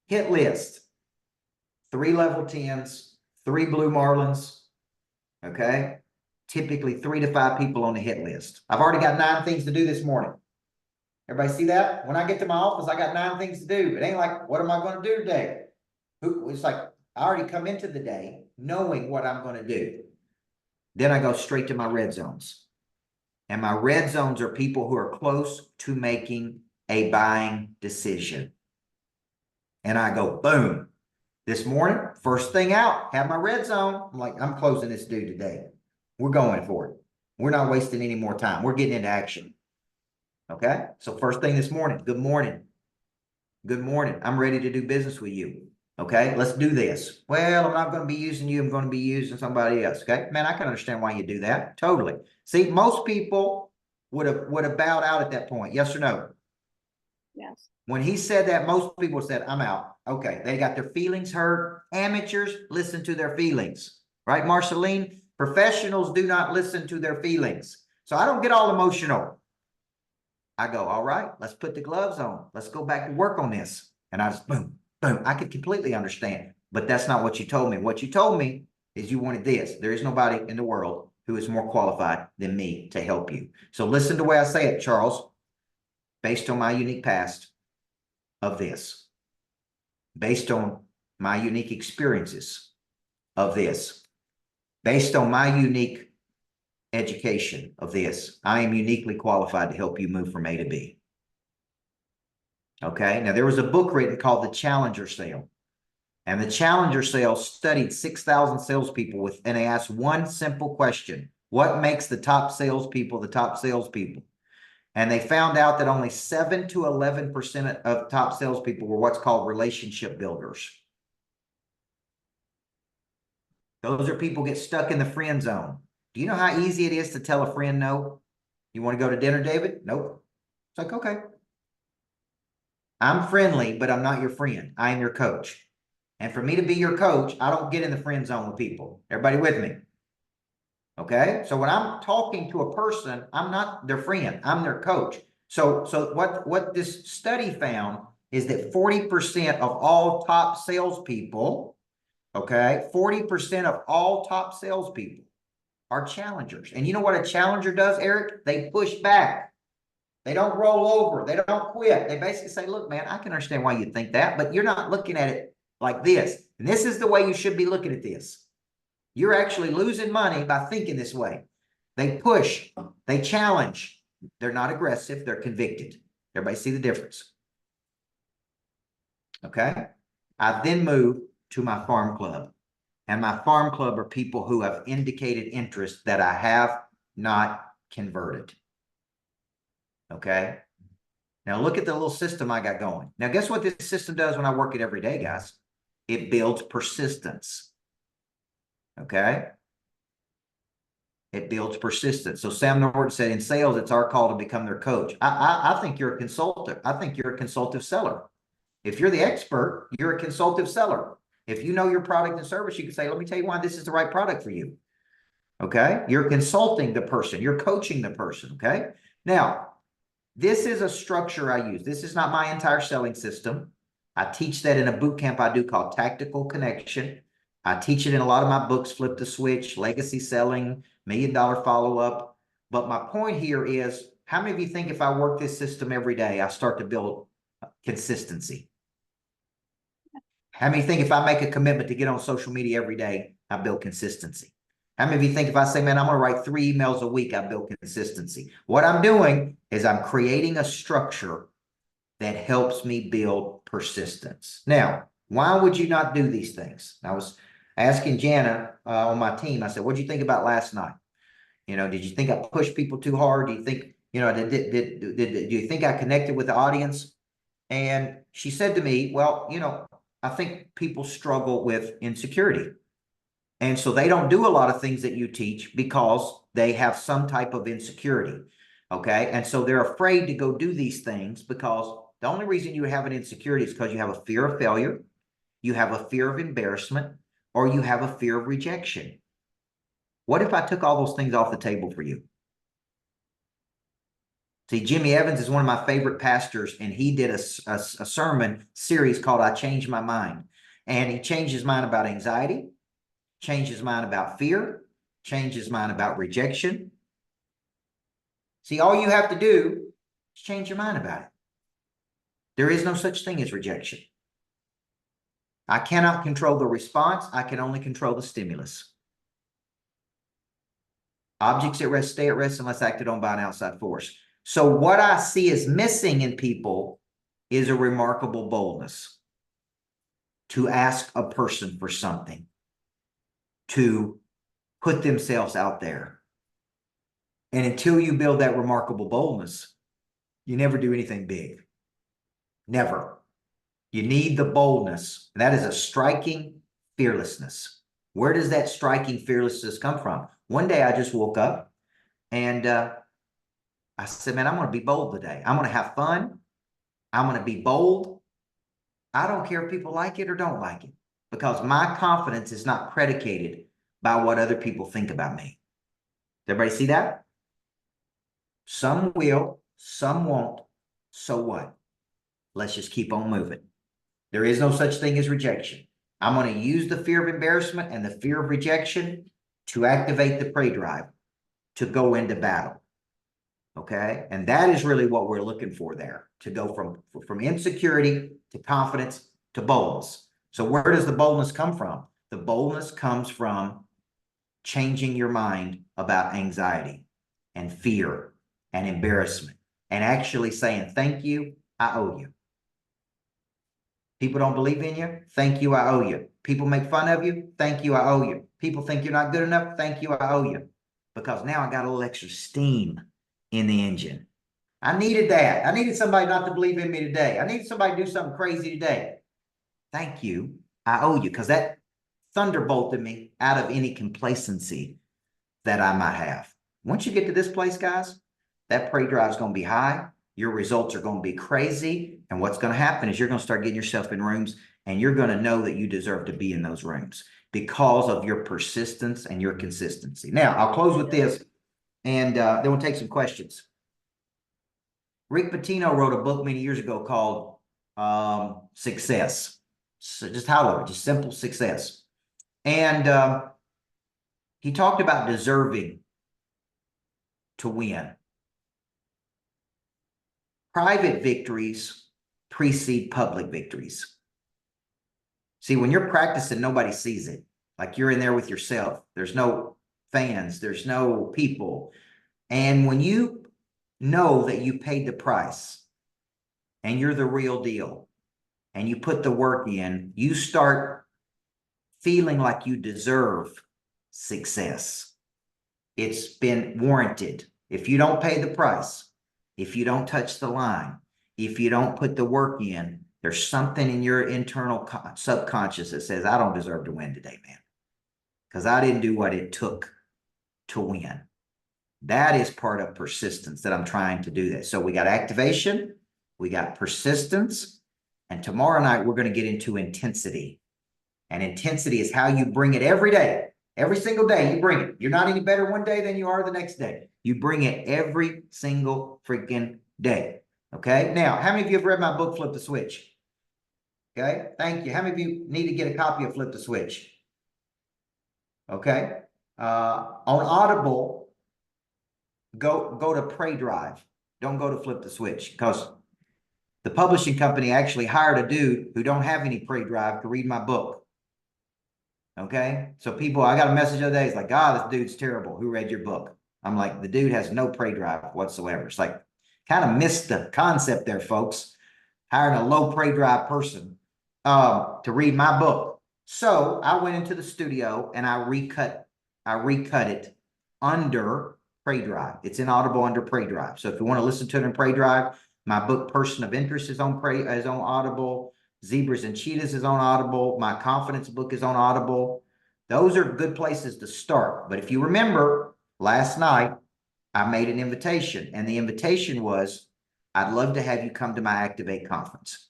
hit list. 3 level 10s, 3 Blue Marlins. Okay. Typically 3 to 5 people on the hit list. I've already got 9 things to do this morning. Everybody see that? When I get to my office, I got 9 things to do. It ain't like, what am I going to do today? It's like, I already come into the day knowing what I'm going to do. Then I go straight to my red zones. And my red zones are people who are close to making a buying decision. And I go, boom. This morning, first thing out, have my red zone. I'm like, I'm closing this dude today. We're going for it. We're not wasting any more time. We're getting into action. Okay. So first thing this morning, good morning. Good morning. I'm ready to do business with you. Okay, let's do this. Well, I'm not going to be using you. I'm going to be using somebody else. Okay, man, I can understand why you do that. Totally. See, most people would have bowed out at that point. Yes or no? Yes. When he said that, most people said, I'm out. Okay, they got their feelings hurt. Amateurs listen to their feelings. Right, Marceline? Professionals do not listen to their feelings. So I don't get all emotional. I go, all right, let's put the gloves on. Let's go back to work on this. And I just, boom. Boom, I could completely understand, but that's not what you told me. What you told me is you wanted this. There is nobody in the world who is more qualified than me to help you. So listen to the way I say it, Charles, based on my unique past of this, based on my unique experiences of this, based on my unique education of this, I am uniquely qualified to help you move from A to B. Okay, now there was a book written called The Challenger Sale. And the Challenger Sale studied 6,000 salespeople and they asked one simple question. What makes the top salespeople the top salespeople? And they found out that only 7 to 11% of top salespeople were what's called relationship builders. Those are people get stuck in the friend zone. Do you know how easy it is to tell a friend no? You want to go to dinner, David? Nope. It's like, okay. I'm friendly, but I'm not your friend. I am your coach. And for me to be your coach, I don't get in the friend zone with people. Everybody with me? Okay. So when I'm talking to a person, I'm not their friend. I'm their coach. So what this study found is that 40% of all top salespeople, okay, 40% of all top salespeople are challengers. And you know what a challenger does, Eric? They push back. They don't roll over. They don't quit. They basically say, look, man, I can understand why you think that, but you're not looking at it like this. And this is the way you should be looking at this. You're actually losing money by thinking this way. They push, they challenge. They're not aggressive. They're convicted. Everybody see the difference? Okay. I then move to my farm club. And my farm club are people who have indicated interest that I have not converted. Okay. Now look at the little system I got going. Now guess what this system does when I work it every day, guys? It builds persistence. Okay. It builds persistence. So Sam Norton said in sales, it's our call to become their coach. I think you're a consultant. I think you're a consultative seller. If you're the expert, you're a consultative seller. If you know your product and service, you can say, let me tell you why this is the right product for you. Okay. You're consulting the person. You're coaching the person. Okay. Now, this is a structure I use. This is not my entire selling system. I teach that in a boot camp I do called Tactical Connection. I teach it in a lot of my books, Flip the Switch, Legacy Selling, $1 Million Follow-Up. But my point here is, how many of you think if I work this system every day, I start to build consistency? How many think if I make a commitment to get on social media every day, I build consistency? How many of you think if I say, man, I'm going to write 3 emails a week, I build consistency? What I'm doing is I'm creating a structure that helps me build persistence. Now, why would you not do these things? I was asking Jana on my team, I said, what did you think about last night? You know, did you think I pushed people too hard? Do you think, you know, do you think I connected with the audience? And she said to me, well, you know, I think people struggle with insecurity. And so they don't do a lot of things that you teach because they have some type of insecurity. Okay. And so they're afraid to go do these things because the only reason you have an insecurity is because you have a fear of failure, you have a fear of embarrassment, or you have a fear of rejection. What if I took all those things off the table for you? See, Jimmy Evans is one of my favorite pastors, and he did a sermon series called I Changed My Mind. And he changed his mind about anxiety, changed his mind about fear, changed his mind about rejection. See, all you have to do is change your mind about it. There is no such thing as rejection. I cannot control the response. I can only control the stimulus. Objects at rest stay at rest unless acted on by an outside force. So what I see is missing in people is a remarkable boldness to ask a person for something, to put themselves out there. And until you build that remarkable boldness, you never do anything big. Never. You need the boldness. That is a striking fearlessness. Where does that striking fearlessness come from? One day I just woke up and I said, man, I'm going to be bold today. I'm going to have fun. I'm going to be bold. I don't care if people like it or don't like it, because my confidence is not predicated by what other people think about me. Does everybody see that? Some will, some won't. So what? Let's just keep on moving. There is no such thing as rejection. I'm going to use the fear of embarrassment and the fear of rejection to activate the prey drive to go into battle. Okay. And that is really what we're looking for there, to go from insecurity to confidence to boldness. So where does the boldness come from? The boldness comes from changing your mind about anxiety and fear and embarrassment and actually saying, thank you, I owe you. People don't believe in you, thank you, I owe you. People make fun of you, thank you, I owe you. People think you're not good enough, thank you, I owe you. Because now I got a little extra steam in the engine. I needed that. I needed somebody not to believe in me today. I needed somebody to do something crazy today. Thank you, I owe you, because that thunderbolted me out of any complacency that I might have. Once you get to this place, guys, that prey drive is going to be high. Your results are going to be crazy. And what's going to happen is you're going to start getting yourself in rooms and you're going to know that you deserve to be in those rooms because of your persistence and your consistency. Now, I'll close with this and then we'll take some questions. Rick Pitino wrote a book many years ago called Success. So just however, just simple success. And he talked about deserving to win. Private victories precede public victories. See, when you're practicing, nobody sees it. Like you're in there with yourself. There's no fans. There's no people. And when you know that you paid the price and you're the real deal and you put the work in, you start feeling like you deserve success. It's been warranted. If you don't pay the price, if you don't touch the line, if you don't put the work in, there's something in your internal subconscious that says, I don't deserve to win today, man, because I didn't do what it took to win. That is part of persistence that I'm trying to do that. So we got activation, we got persistence, and tomorrow night we're going to get into intensity. And intensity is how you bring it every day. Every single day you bring it. You're not any better one day than you are the next day. You bring it every single freaking day. Okay. Now, how many of you have read my book, Flip the Switch? Okay. Thank you. How many of you need to get a copy of Flip the Switch? Okay. On Audible, go to Prey Drive. Don't go to Flip the Switch, because the publishing company actually hired a dude who don't have any Prey Drive to read my book. Okay. So people, I got a message the other day. It's like, God, this dude's terrible. Who read your book? I'm like, the dude has no prey drive whatsoever. It's like, kind of missed the concept there, folks. Hiring a low prey drive person to read my book. So I went into the studio and I recut it under prey drive. It's inaudible under prey drive. So if you want to listen to it in prey drive, my book Person of Interest is on Audible. Zebras and Cheetahs is on Audible. My confidence book is on Audible. Those are good places to start. But if you remember last night, I made an invitation, and the invitation was, I'd love to have you come to my Activate conference.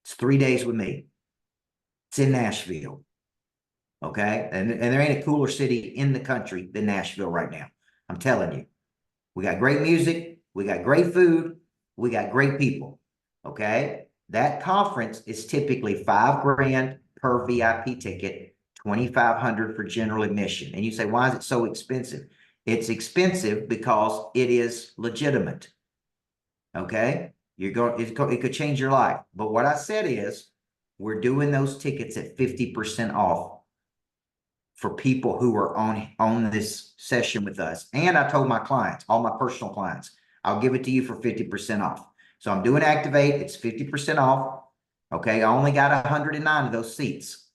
It's 3 days with me. It's in Nashville. Okay. And there ain't a cooler city in the country than Nashville right now. I'm telling you. We got great music. We got great food. We got great people. Okay. That conference is typically $5,000 per VIP ticket, $2,500 for general admission. And you say, why is it so expensive? It's expensive because it is legitimate. Okay. It could change your life. But what I said is, we're doing those tickets at 50% off for people who are on this session with us. And I told my clients, all my personal clients, I'll give it to you for 50% off. So I'm doing Activate. It's 50% off. Okay. I only got 109 of those seats.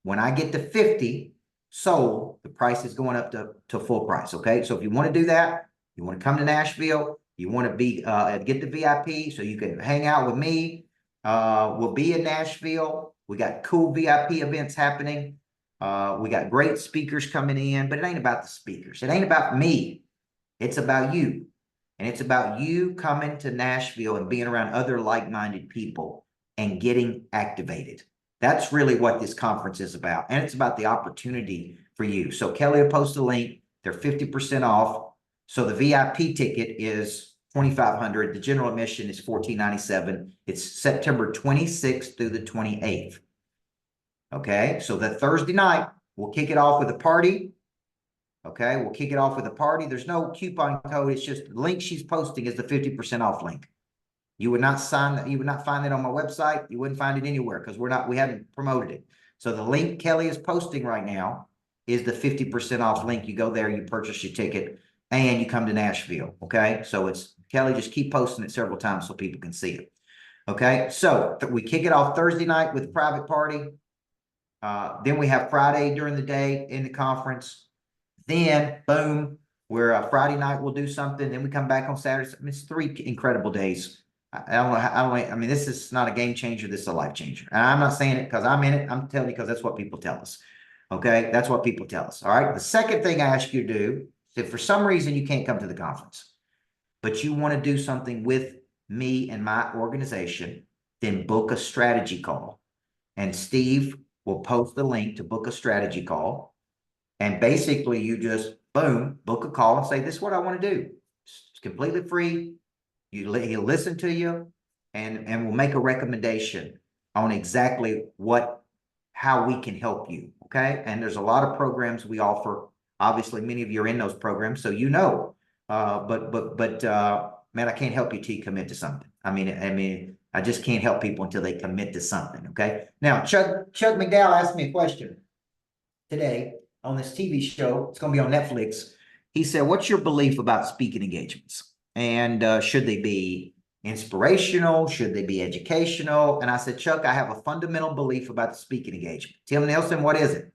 When I get to 50 sold, the price is going up to full price. Okay. So if you want to do that, you want to come to Nashville, you want to be get the VIP so you can hang out with me. We'll be in Nashville. We got cool VIP events happening. We got great speakers coming in, but it ain't about the speakers. It ain't about me. It's about you. And it's about you coming to Nashville and being around other like-minded people and getting activated. That's really what this conference is about. And it's about the opportunity for you. So Kelly will post a link. They're 50% off. So the VIP ticket is $2,500. The general admission is $1,497. It's September 26th through the 28th. Okay, so that Thursday night, we'll kick it off with a party. Okay, we'll kick it off with a party. There's no coupon code. It's just the link she's posting is the 50% off link. You would not sign that. You would not find it on my website. You wouldn't find it anywhere because we haven't promoted it. So the link Kelly is posting right now is the 50% off link. You go there, you purchase your ticket, and you come to Nashville. Okay, so it's Kelly. Just keep posting it several times so people can see it. Okay, so we kick it off Thursday night with a private party. Then we have Friday during the day in the conference. Then, boom, we're Friday night we'll do something. Then we come back on Saturday. I mean, it's 3 incredible days. I don't know. I mean, this is not a game changer. This is a life changer. And I'm not saying it because I'm in it. I'm telling you because that's what people tell us. Okay, that's what people tell us. All right. The second thing I ask you to do, if for some reason you can't come to the conference, but you want to do something with me and my organization, then book a strategy call. And Steve will post the link to book a strategy call. And basically you just, boom, book a call and say, this is what I want to do. It's completely free. He'll listen to you and we'll make a recommendation on exactly how we can help you. Okay. And there's a lot of programs we offer. Obviously, many of you are in those programs, so you know. Man, I can't help you till you commit to something. I mean, I just can't help people until they commit to something. Okay. Now, Chuck McDowell asked me a question today on this TV show. It's going to be on Netflix. He said, what's your belief about speaking engagements? And should they be inspirational? Should they be educational? And I said, Chuck, I have a fundamental belief about the speaking engagement. Tim Nelson, what is it?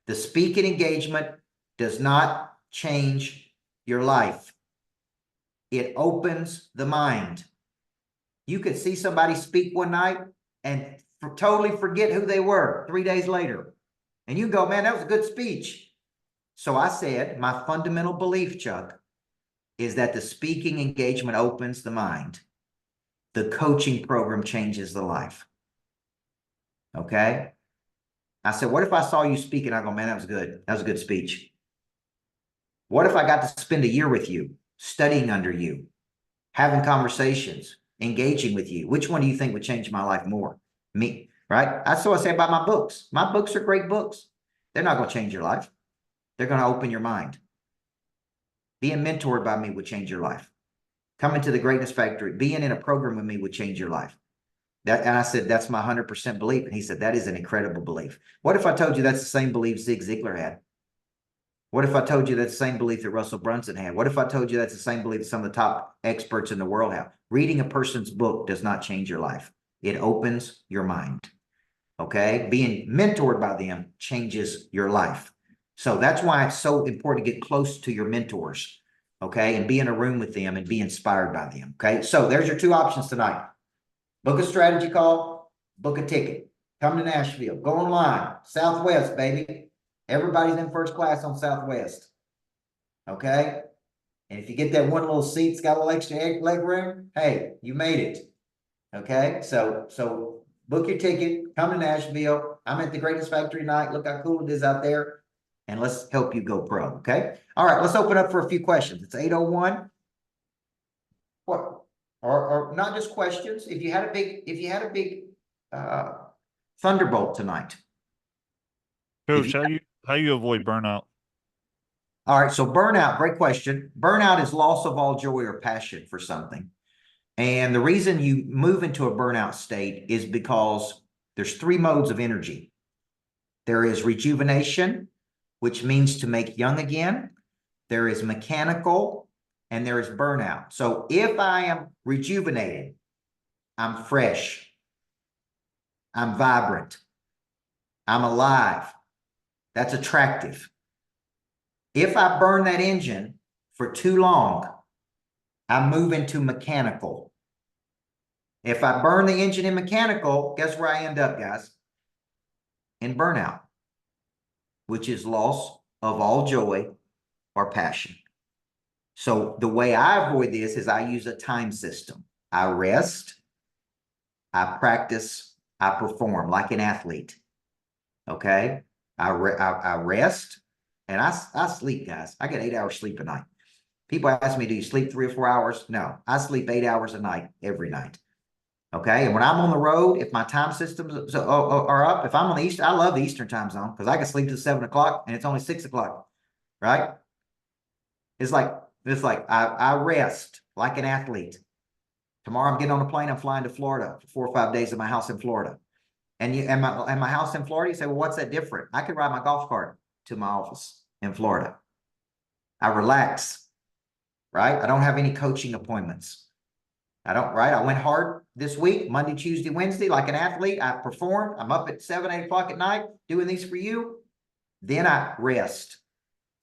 The speaking engagement does not change your life. It opens the mind. You could see somebody speak one night and totally forget who they were 3 days later. And you go, man, that was a good speech. So I said, my fundamental belief, Chuck, is that the speaking engagement opens the mind. The coaching program changes the life. Okay? I said, what if I saw you speak and I go, man, that was good. That was a good speech. What if I got to spend a year with you, studying under you, having conversations, engaging with you? Which one do you think would change my life more? Me, right? That's what I say about my books. My books are great books. They're not going to change your life. They're going to open your mind. Being mentored by me would change your life. Coming to the Greatness Factory, being in a program with me would change your life. And I said, that's my 100% belief. And he said, that is an incredible belief. What if I told you that's the same belief Zig Ziglar had? What if I told you that's the same belief that Russell Brunson had? What if I told you that's the same belief that some of the top experts in the world have? Reading a person's book does not change your life. It opens your mind. Okay. Being mentored by them changes your life. So that's why it's so important to get close to your mentors. Okay. And be in a room with them and be inspired by them. Okay. So there's your two options tonight. Book a strategy call, book a ticket, come to Nashville, go online, Southwest, baby. Everybody's in first class on Southwest. Okay. And if you get that one little seat, it's got a little extra leg room, hey, you made it. Okay. So book your ticket, come to Nashville. I'm at the Greatness Factory tonight. Look how cool it is out there. And let's help you go pro. Okay. All right. Let's open up for a few questions. It's 8:01. What? Or not just questions. If you had a big thunderbolt tonight. Coach, how you avoid burnout? All right. So burnout, great question. Burnout is loss of all joy or passion for something. And the reason you move into a burnout state is because there's three modes of energy. There is rejuvenation, which means to make young again. There is mechanical, and there is burnout. So if I am rejuvenated, I'm fresh, I'm vibrant, I'm alive. That's attractive. If I burn that engine for too long, I move into mechanical. If I burn the engine in mechanical, guess where I end up, guys? In burnout, which is loss of all joy or passion. So the way I avoid this is I use a time system. I rest, I practice, I perform like an athlete. Okay. I rest and I sleep, guys. I get 8 hours sleep a night. People ask me, do you sleep 3 or 4 hours? No, I sleep 8 hours a night, every night. Okay. And when I'm on the road, if my time systems are up, if I'm on the East, I love the Eastern time zone because I can sleep till 7 o'clock and it's only 6 o'clock. Right. It's like I rest like an athlete. Tomorrow I'm getting on a plane. I'm flying to Florida for 4 or 5 days at my house in Florida. And my house in Florida, you say, well, what's that different? I could ride my golf cart to my office in Florida. I relax, right? I don't have any coaching appointments. I went hard this week, Monday, Tuesday, Wednesday, like an athlete. I performed. I'm up at 7, 8 o'clock at night doing these for you. Then I rest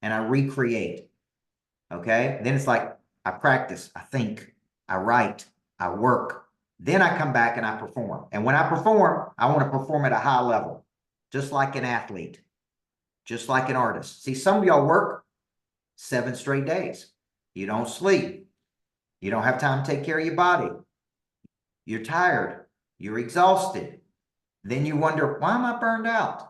and I recreate. Okay. Then it's like I practice, I think, I write, I work. Then I come back and I perform. And when I perform, I want to perform at a high level, just like an athlete, just like an artist. See, some of y'all work 7 straight days. You don't sleep. You don't have time to take care of your body. You're tired. You're exhausted. Then you wonder, why am I burned out?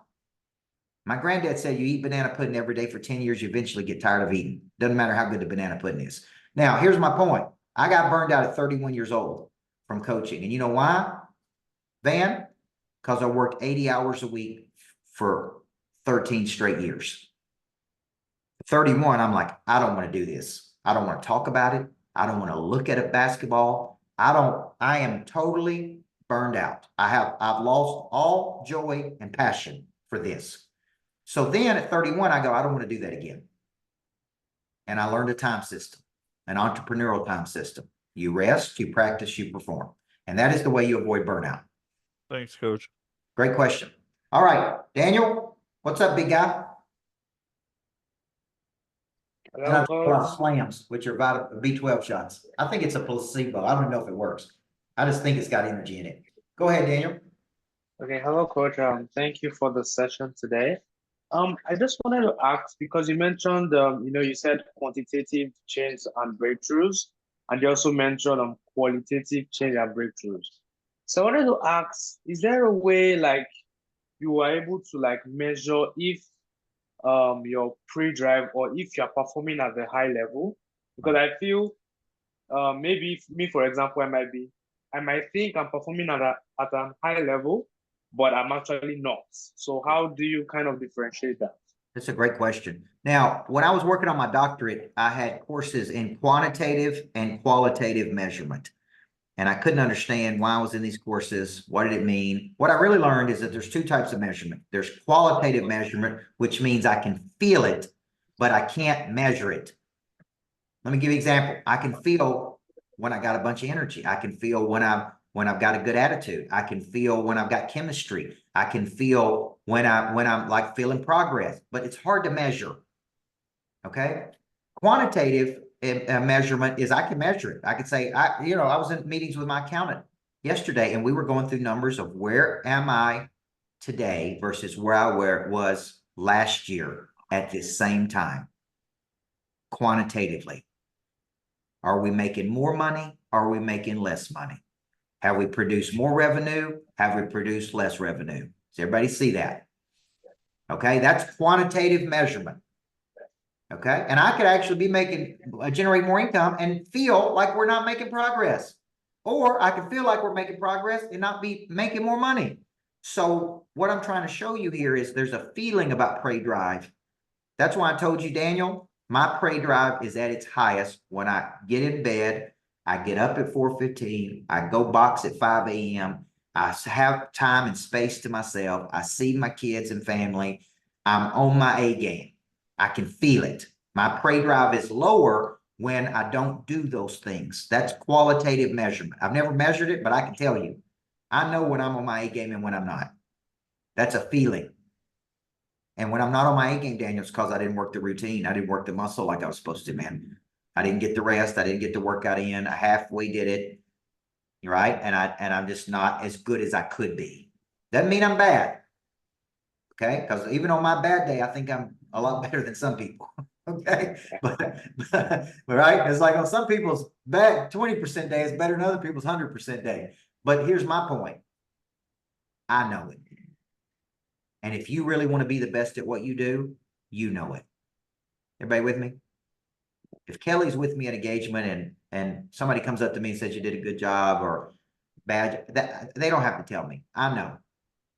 My granddad said you eat banana pudding every day for 10 years, you eventually get tired of eating. Doesn't matter how good the banana pudding is. Now, here's my point. I got burned out at 31 years old from coaching. And you know why, Van? Because I worked 80 hours a week for 13 straight years. 31, I'm like, I don't want to do this. I don't want to talk about it. I don't want to look at a basketball. I am totally burned out. I've lost all joy and passion for this. So then at 31, I go, I don't want to do that again. And I learned a time system, an entrepreneurial time system. You rest, you practice, you perform. And that is the way you avoid burnout. Thanks, Coach. Great question. All right, Daniel, what's up, big guy? And Hello, I do a lot of coach. slams, which are B12 shots. I think it's a placebo. I don't know if it works. I just think it's got energy in it. Go ahead, Daniel. Okay, hello, coach. Thank you for the session today. I just wanted to ask because you mentioned, you said quantitative change and breakthroughs, and you also mentioned qualitative change and breakthroughs. So I wanted to ask, is there a way like you were able to like measure if your pre-drive or if you're performing at a high level? Because I feel maybe me, for example, I might think I'm performing at a high level, but I'm actually not. So how do you kind of differentiate that? That's a great question. Now, when I was working on my doctorate, I had courses in quantitative and qualitative measurement. and I couldn't understand why I was in these courses. What did it mean? What I really learned is that there's two types of measurement. There's qualitative measurement, which means I can feel it, but I can't measure it. Let me give you an example. I can feel when I got a bunch of energy. I can feel when I've got a good attitude. I can feel when I've got chemistry. I can feel when I'm like feeling progress, but it's hard to measure. Okay. Quantitative measurement is I can measure it. I could say, I was in meetings with my accountant yesterday, and we were going through numbers of where am I today versus where I was last year at this same time. Quantitatively, are we making more money? Are we making less money? Have we produced more revenue? Have we produced less revenue? Does everybody see that? Okay, that's quantitative measurement. Okay, and I could actually be generate more income and feel like we're not making progress. Or I can feel like we're making progress and not be making more money. So what I'm trying to show you here is there's a feeling about prey drive. That's why I told you, Daniel, my prey drive is at its highest when I get in bed. I get up at 4:15. I go box at 5 a.m. I have time and space to myself. I see my kids and family. I'm on my A game. I can feel it. My prey drive is lower when I don't do those things. That's qualitative measurement. I've never measured it, but I can tell you. I know when I'm on my A game and when I'm not. That's a feeling. And when I'm not on my A game, Daniel, it's because I didn't work the routine. I didn't work the muscle like I was supposed to, man. I didn't get the rest. I didn't get the workout in. I halfway did it. Right. And I'm just not as good as I could be. Doesn't mean I'm bad. Okay. Because even on my bad day, I think I'm a lot better than some people. Okay. But right. It's like on some people's bad 20% day is better than other people's 100% day. But here's my point. I know it. And if you really want to be the best at what you do, you know it. Everybody with me? If Kelly's with me at engagement and somebody comes up to me and says you did a good job or bad, they don't have to tell me. I know.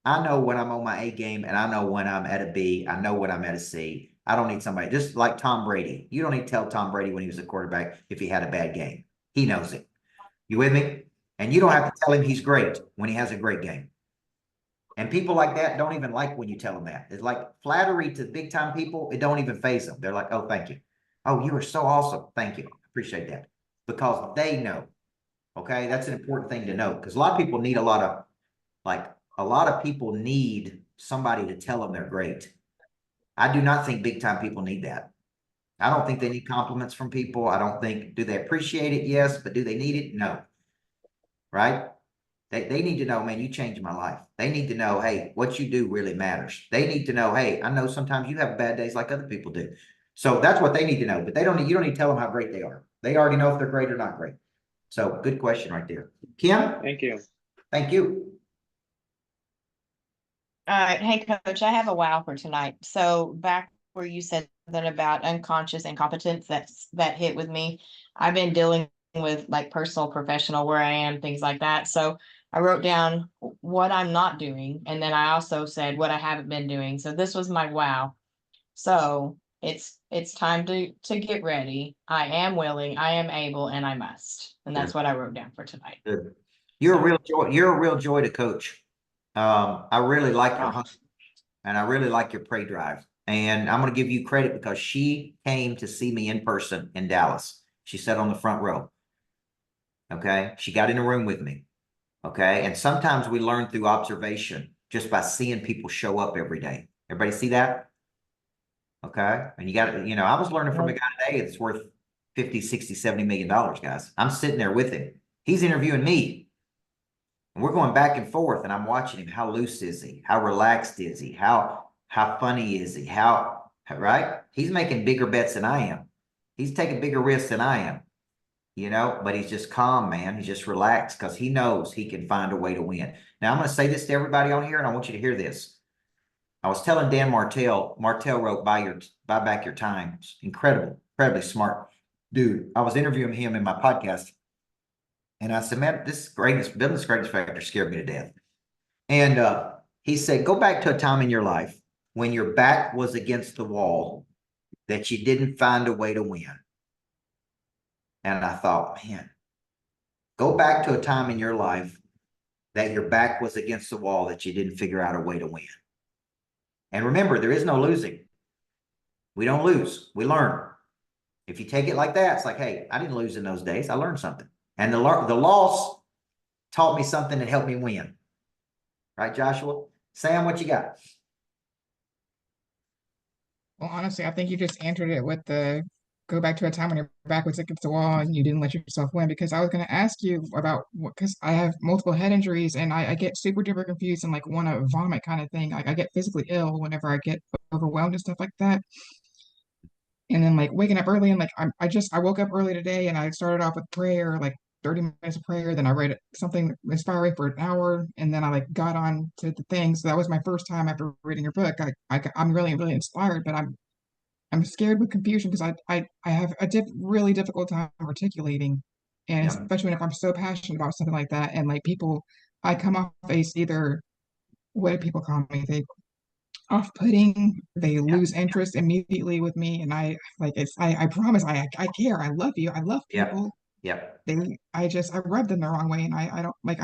I know when I'm on my A game, and I know when I'm at a B. I know when I'm at a C. I don't need somebody, just like Tom Brady. You don't need to tell Tom Brady when he was a quarterback if he had a bad game. He knows it. You with me? And you don't have to tell him he's great when he has a great game. And people like that don't even like when you tell them that. It's like flattery to big time people. It don't even faze them. They're like, oh, thank you. Oh, you are so awesome. Thank you. Appreciate that. Because they know. Okay. That's an important thing to know. Because a lot of people need a lot of people need somebody to tell them they're great. I do not think big time people need that. I don't think they need compliments from people. I don't think, do they appreciate it? Yes. But do they need it? No. Right? They need to know, man, you changed my life. They need to know, hey, what you do really matters. They need to know, hey, I know sometimes you have bad days like other people do. So that's what they need to know. But you don't need to tell them how great they are. They already know if they're great or not great. So good question right there. Kim? Thank you. Thank you. All right. Hey, coach, I have a wow for tonight. So back where you said that about unconscious incompetence, that hit with me. I've been dealing with like personal, professional, where I am, things like that. So I wrote down what I'm not doing. And then I also said what I haven't been doing. So this was my wow. So it's time to get ready. I am willing, I am able, and I must. And that's what I wrote down for tonight. Good. You're a real joy. You're a real joy to coach. I really like your hunt, and I really like your prey drive. And I'm going to give you credit because she came to see me in person in Dallas. She sat on the front row. Okay. She got in a room with me. Okay. And sometimes we learn through observation just by seeing people show up every day. Everybody see that? Okay. And you got to, I was learning from a guy today that's worth 50, 60, $70 million, guys. I'm sitting there with him. He's interviewing me. And we're going back and forth, and I'm watching him. How loose is he? How relaxed is he? How funny is he? Right? He's making bigger bets than I am. He's taking bigger risks than I am, but he's just calm, man. He's just relaxed because he knows he can find a way to win. Now, I'm going to say this to everybody on here, and I want you to hear this. I was telling Dan Martell wrote Buy Back Your Time. Incredible, incredibly smart dude. I was interviewing him in my podcast. And I said, man, this building this greatness factor scared me to death. And he said, go back to a time in your life when your back was against the wall that you didn't find a way to win. And I thought, man, Go back to a time in your life that your back was against the wall, that you didn't figure out a way to win. And remember, there is no losing. We don't lose, we learn. If you take it like that, it's like, hey, I didn't lose in those days. I learned something. And the loss taught me something that helped me win. Right, Joshua? Sam, what you got? Well, honestly, I think you just answered it with the go back to a time when your back was against the wall and you didn't let yourself win. Because I was going to ask you about what, because I have multiple head injuries and I get super duper confused and like want to vomit kind of thing. Like I get physically ill whenever I get overwhelmed and stuff like that. And then like waking up early and like I woke up early today and I started off with prayer, like 30 minutes of prayer. Then I read something inspiring for an hour, and then I like got on to the thing. So that was my first time after reading your book. I'm really really inspired, but I'm scared with confusion because I have a really difficult time articulating, and Yeah. especially if I'm so passionate about something like that, and like people, I come off as either what do people call me? They off-putting, they lose interest immediately with me, and I like I promise I care, I love you, I love Yeah. people. Yep. I rub them the wrong way, and I don't like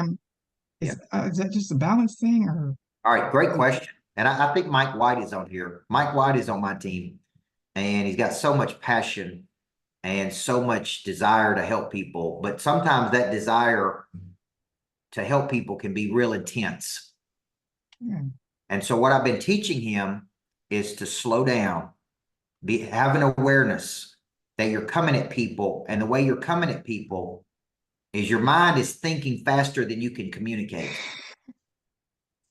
Yeah. is that just a balance thing or All right, great question. And I think Mike White is on here. Mike White is on my team, and he's got so much passion and so much desire to help people. But sometimes that desire to help people can be real intense. yeah. And so what I've been teaching him is to slow down, have an awareness that you're coming at people, and the way you're coming at people is your mind is thinking faster than you can communicate.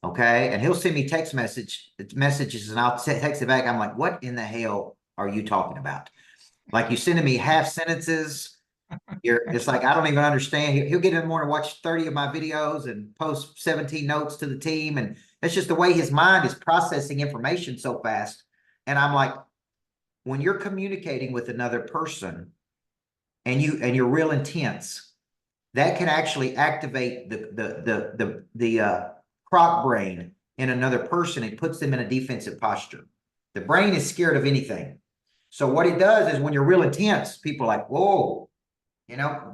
Okay. And he'll send me messages and I'll text it back. I'm like, what in the hell are you talking about? Like, you sending me half sentences. It's like, I don't even understand. He'll get in the morning, watch 30 of my videos and post 17 notes to the team. And it's just the way his mind is processing information so fast. And I'm like, when you're communicating with another person and you're real intense, that can actually activate the croc brain in another person. It puts them in a defensive posture. The brain is scared of anything. So what it does is when you're real intense, people are like, whoa,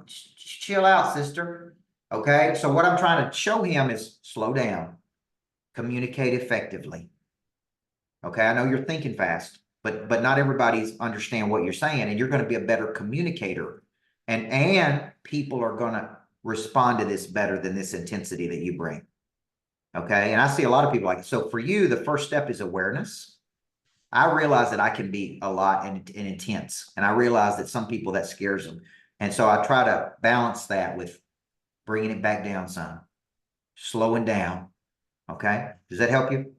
just chill out, sister. Okay. So what I'm trying to show him is slow down, communicate effectively. Okay. I know you're thinking fast, but not everybody's understand what you're saying, and you're going to be a better communicator, and people are going to respond to this better than this intensity that you bring. Okay. And I see a lot of people like it. So for you, the first step is awareness. I realize that I can be a lot and intense, and I realize that some people that scares them. And so I try to balance that with bringing it back down some, slowing down. Okay. Does that help you?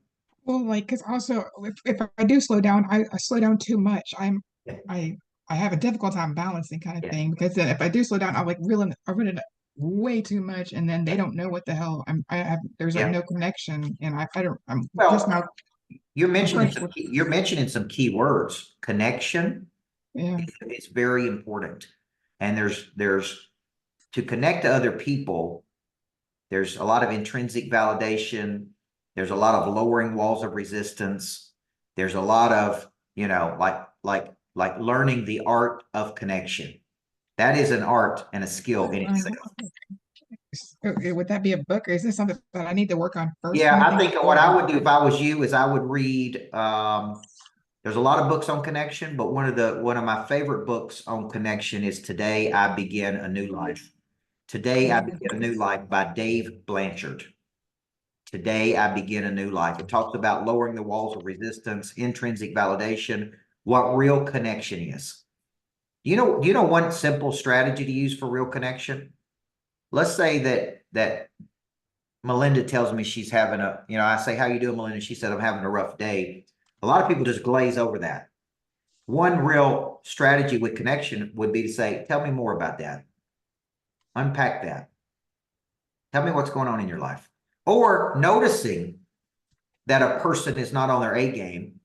Well, like, because also if I do slow down, I slow down too much. Yeah. I have a difficult time balancing kind of Yeah. thing, because then if I do slow down, I'm like I run it way too much, and then they don't know what the hell I have. There's like Yeah. no connection, and I don't. I'm Well, just now. you're mentioning first- you're mentioning some key words. Connection Yeah. is very important. And there's to connect to other people, there's a lot of intrinsic validation. There's a lot of lowering walls of resistance. There's a lot of, like learning the art of connection. That is an art and a skill in itself. Would that be a book, or is this something that I need to work on first? Yeah, kind of I thing? think what I would do if I was you is I would read, there's a lot of books on connection, but one of my favorite books on connection is Today I Begin a New Life. Today I Begin a New Life by Dave Blanchard. Today I Begin a New Life. It talks about lowering the walls of resistance, intrinsic validation, what real connection is. You know one simple strategy to use for real connection? Let's say that Melinda tells me she's having I say, how you doing, Melinda? She said, I'm having a rough day. A lot of people just glaze over that. One real strategy with connection would be to say, tell me more about that. Unpack that. Tell me what's going on in your life. Or noticing that a person is not on their A game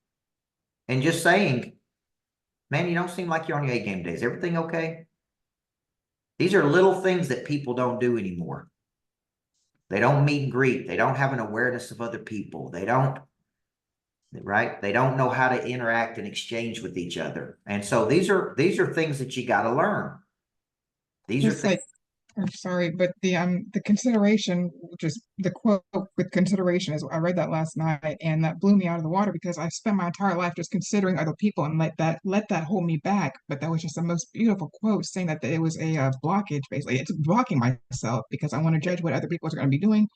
and just saying, man, you don't seem like you're on your A game days. Everything okay? These are little things that people don't do anymore. They don't meet and greet. They don't have an awareness of other people. They don't know how to interact and exchange with each other. And so these are things that you got to learn. These are Just things. like I'm sorry, but the consideration, just the quote with consideration is I read that last night and that blew me out of the water because I spent my entire life just considering other people and let that hold me back. But that was just the most beautiful quote saying that it was a blockage, basically. It's blocking myself because I want to judge what other people are going to be doing.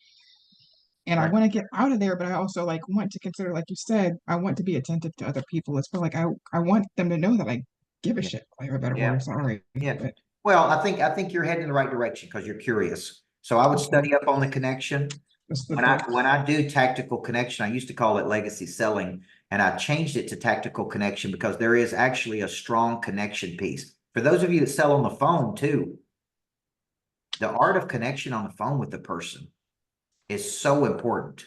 And I Right. want to get out of there, but I also like want to consider, like you said, I want to be attentive to other people as well. Like I want them to know that I give a Yeah. shit, like a better Yeah. word, sorry. Yeah. But Well, I think you're heading in the right direction because you're curious. So I would study up on the connection. that's the When first. I do tactical connection, I used to call it legacy selling, and I changed it to tactical connection because there is actually a strong connection piece. For those of you that sell on the phone too, the art of connection on the phone with the person is so important.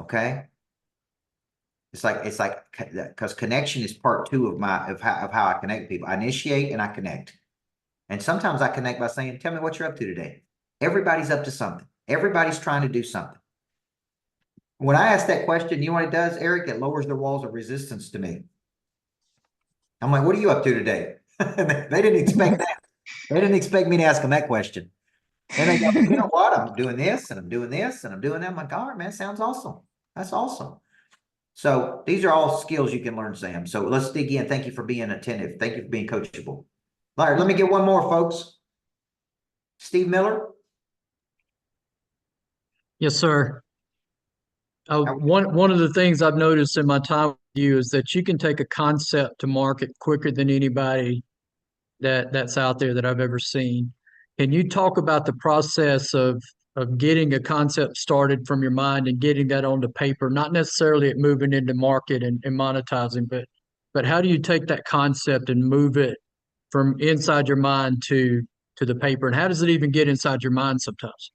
Okay. It's like because connection is part two of how I connect people. I initiate and I connect. And sometimes I connect by saying, tell me what you're up to today. Everybody's up to something. Everybody's trying to do something. When I ask that question, you know what it does, Eric? It lowers the walls of resistance to me. I'm like, what are you up to today? They didn't expect that. They didn't expect me to ask them that question. And they go, you know what? I'm doing this and I'm doing this and I'm doing that. I'm like, all right, man, sounds awesome. That's awesome. So these are all skills you can learn, Sam. So let's dig in. Thank you for being attentive. Thank you for being coachable. All right, let me get one more, folks. Steve Miller. Yes, sir. How- One of the things I've noticed in my time with you is that you can take a concept to market quicker than anybody that's out there that I've ever seen. Can you talk about the process of getting a concept started from your mind and getting that onto paper, not necessarily it moving into market and monetizing, but how do you take that concept and move it from inside your mind to the paper? And how does it even get inside your mind sometimes?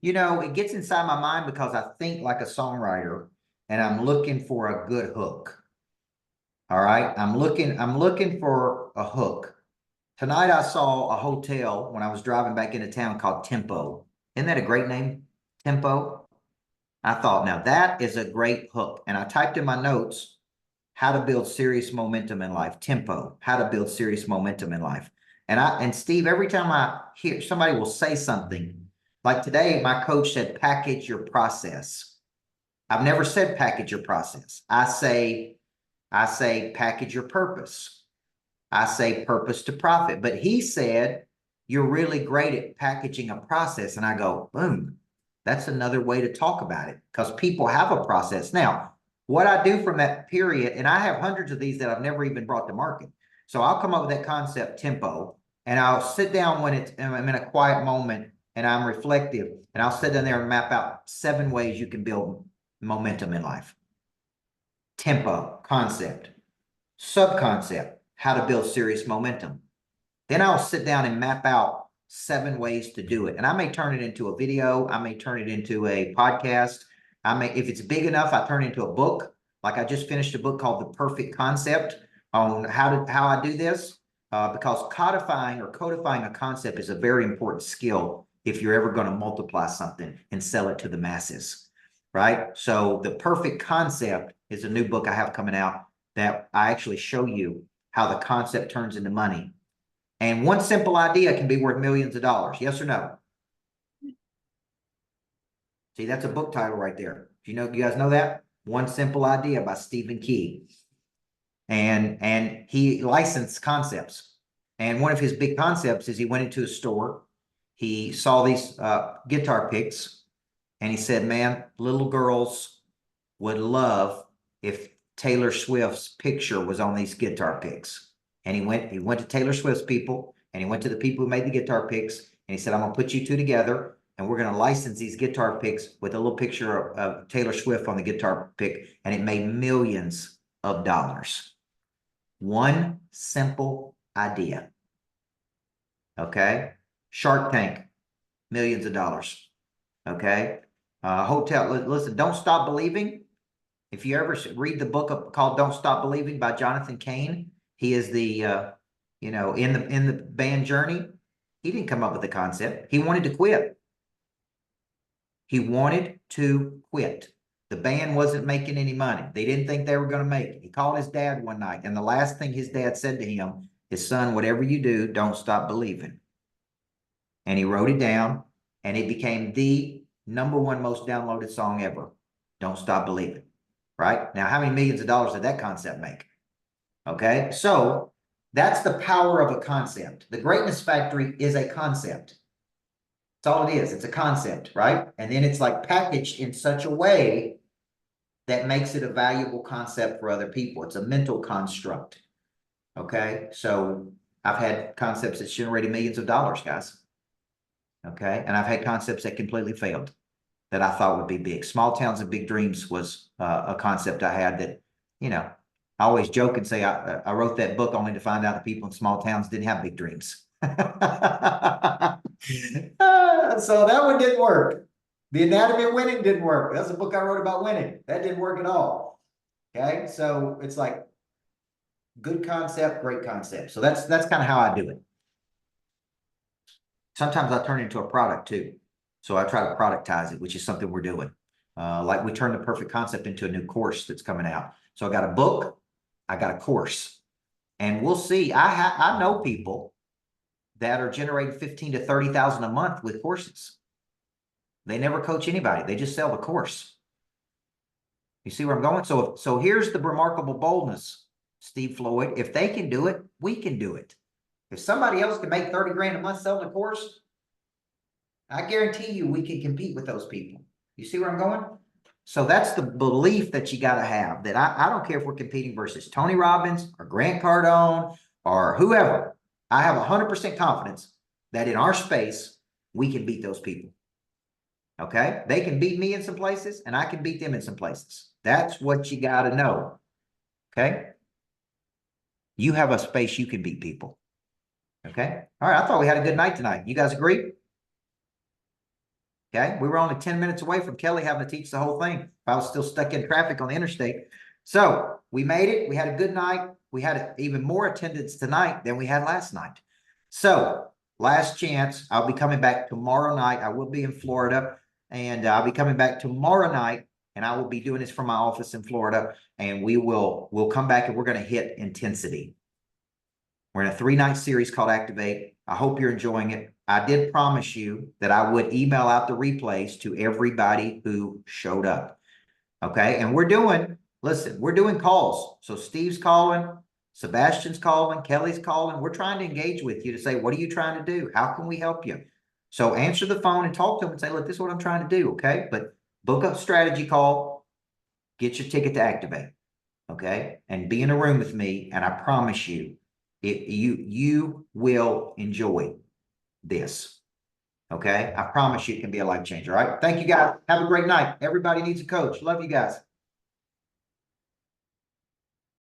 You know, it gets inside my mind because I think like a songwriter and I'm looking for a good hook. All right. I'm looking for a hook. Tonight I saw a hotel when I was driving back into town called Tempo. Isn't that a great name? Tempo. I thought, now that is a great hook. And I typed in my notes, how to build serious momentum in life. Tempo, how to build serious momentum in life. And Steve, every time I hear somebody will say something, like today, my coach said, package your process. I've never said package your process. I say package your purpose. I say purpose to profit. But he said, you're really great at packaging a process. And I go, boom, that's another way to talk about it because people have a process. Now, what I do from that period, and I have hundreds of these that I've never even brought to market. So I'll come up with that concept tempo and I'll sit down when I'm in a quiet moment and I'm reflective and I'll sit down there and map out 7 ways you can build momentum in life. Tempo, concept, subconcept, how to build serious momentum. Then I'll sit down and map out 7 ways to do it. And I may turn it into a video. I may turn it into a podcast. If it's big enough, I turn it into a book. Like I just finished a book called The Perfect Concept on how I do this. Because codifying a concept is a very important skill if you're ever going to multiply something and sell it to the masses, right? So The Perfect Concept is a new book I have coming out that I actually show you how the concept turns into money. And one simple idea can be worth millions of dollars. Yes or no? See, that's a book title right there. Do you guys know that? One Simple Idea by Stephen Key. And he licensed concepts. And one of his big concepts is he went into a store. He saw these guitar picks and he said, man, little girls would love if Taylor Swift's picture was on these guitar picks. And he went to Taylor Swift's people and he went to the people who made the guitar picks and he said, I'm going to put you 2 together and we're going to license these guitar picks with a little picture of Taylor Swift on the guitar pick. And it made millions of dollars. One simple idea. Okay. Shark Tank, millions of dollars. Okay. Listen, Don't Stop Believing. If you ever read the book called Don't Stop Believing by Jonathan Cain, he is the, in the band Journey. He didn't come up with the concept. He wanted to quit. He wanted to quit. The band wasn't making any money. They didn't think they were going to make it. He called his dad one night, and the last thing his dad said to him is, son, whatever you do, don't stop believing. and he wrote it down, and it became the #1 most downloaded song ever. Don't Stop Believing. Right? Now, how many millions of dollars did that concept make? Okay, so that's the power of a concept. The Greatness Factory is a concept. That's all it is. It's a concept, right? And then it's like packaged in such a way that makes it a valuable concept for other people. It's a mental construct. Okay, so I've had concepts that generated millions of dollars, guys. Okay, and I've had concepts that completely failed that I thought would be big. Small Towns and Big Dreams was a concept I had that, you know, I always joke and say I wrote that book only to find out that people in small towns didn't have big dreams. So that one didn't work. The Anatomy of Winning didn't work. That's a book I wrote about winning. That didn't work at all. Okay, so it's like good concept, great concept. So that's kind of how I do it. Sometimes I turn it into a product too. So I try to productize it, which is something we're doing. Like we turned the perfect concept into a new course that's coming out. So I got a book, I got a course, and we'll see. I know people that are generating 15 to 30,000 a month with courses. They never coach anybody. They just sell the course. You see where I'm going? So here's the remarkable boldness, Steve Floyd. If they can do it, we can do it. If somebody else can make 30 grand a month selling a course, I guarantee you we can compete with those people. You see where I'm going? So that's the belief that you got to have, that I don't care if we're competing versus Tony Robbins or Grant Cardone or whoever. I have 100% confidence that in our space, we can beat those people. Okay? They can beat me in some places and I can beat them in some places. That's what you got to know. Okay? You have a space you can beat people. Okay? All right. I thought we had a good night tonight. You guys agree? Okay, we were only 10 minutes away from Kelly having to teach the whole thing. If I was still stuck in traffic on the interstate. So we made it. We had a good night. We had even more attendance tonight than we had last night. So last chance, I'll be coming back tomorrow night. I will be in Florida, and I'll be coming back tomorrow night, and I will be doing this from my office in Florida, and we'll come back and we're going to hit intensity. We're in a 3-night series called Activate. I hope you're enjoying it. I did promise you that I would email out the replays to everybody who showed up. Okay. And we're doing calls. So Steve's calling, Sebastian's calling, Kelly's calling. We're trying to engage with you to say, what are you trying to do? How can we help you? So answer the phone and talk to them and say, look, this is what I'm trying to do. Okay. But book a strategy call, get your ticket to Activate. Okay. And be in a room with me. And I promise you, you will enjoy this. Okay. I promise you it can be a life changer. All right. Thank you guys. Have a great night. Everybody needs a coach. Love you guys.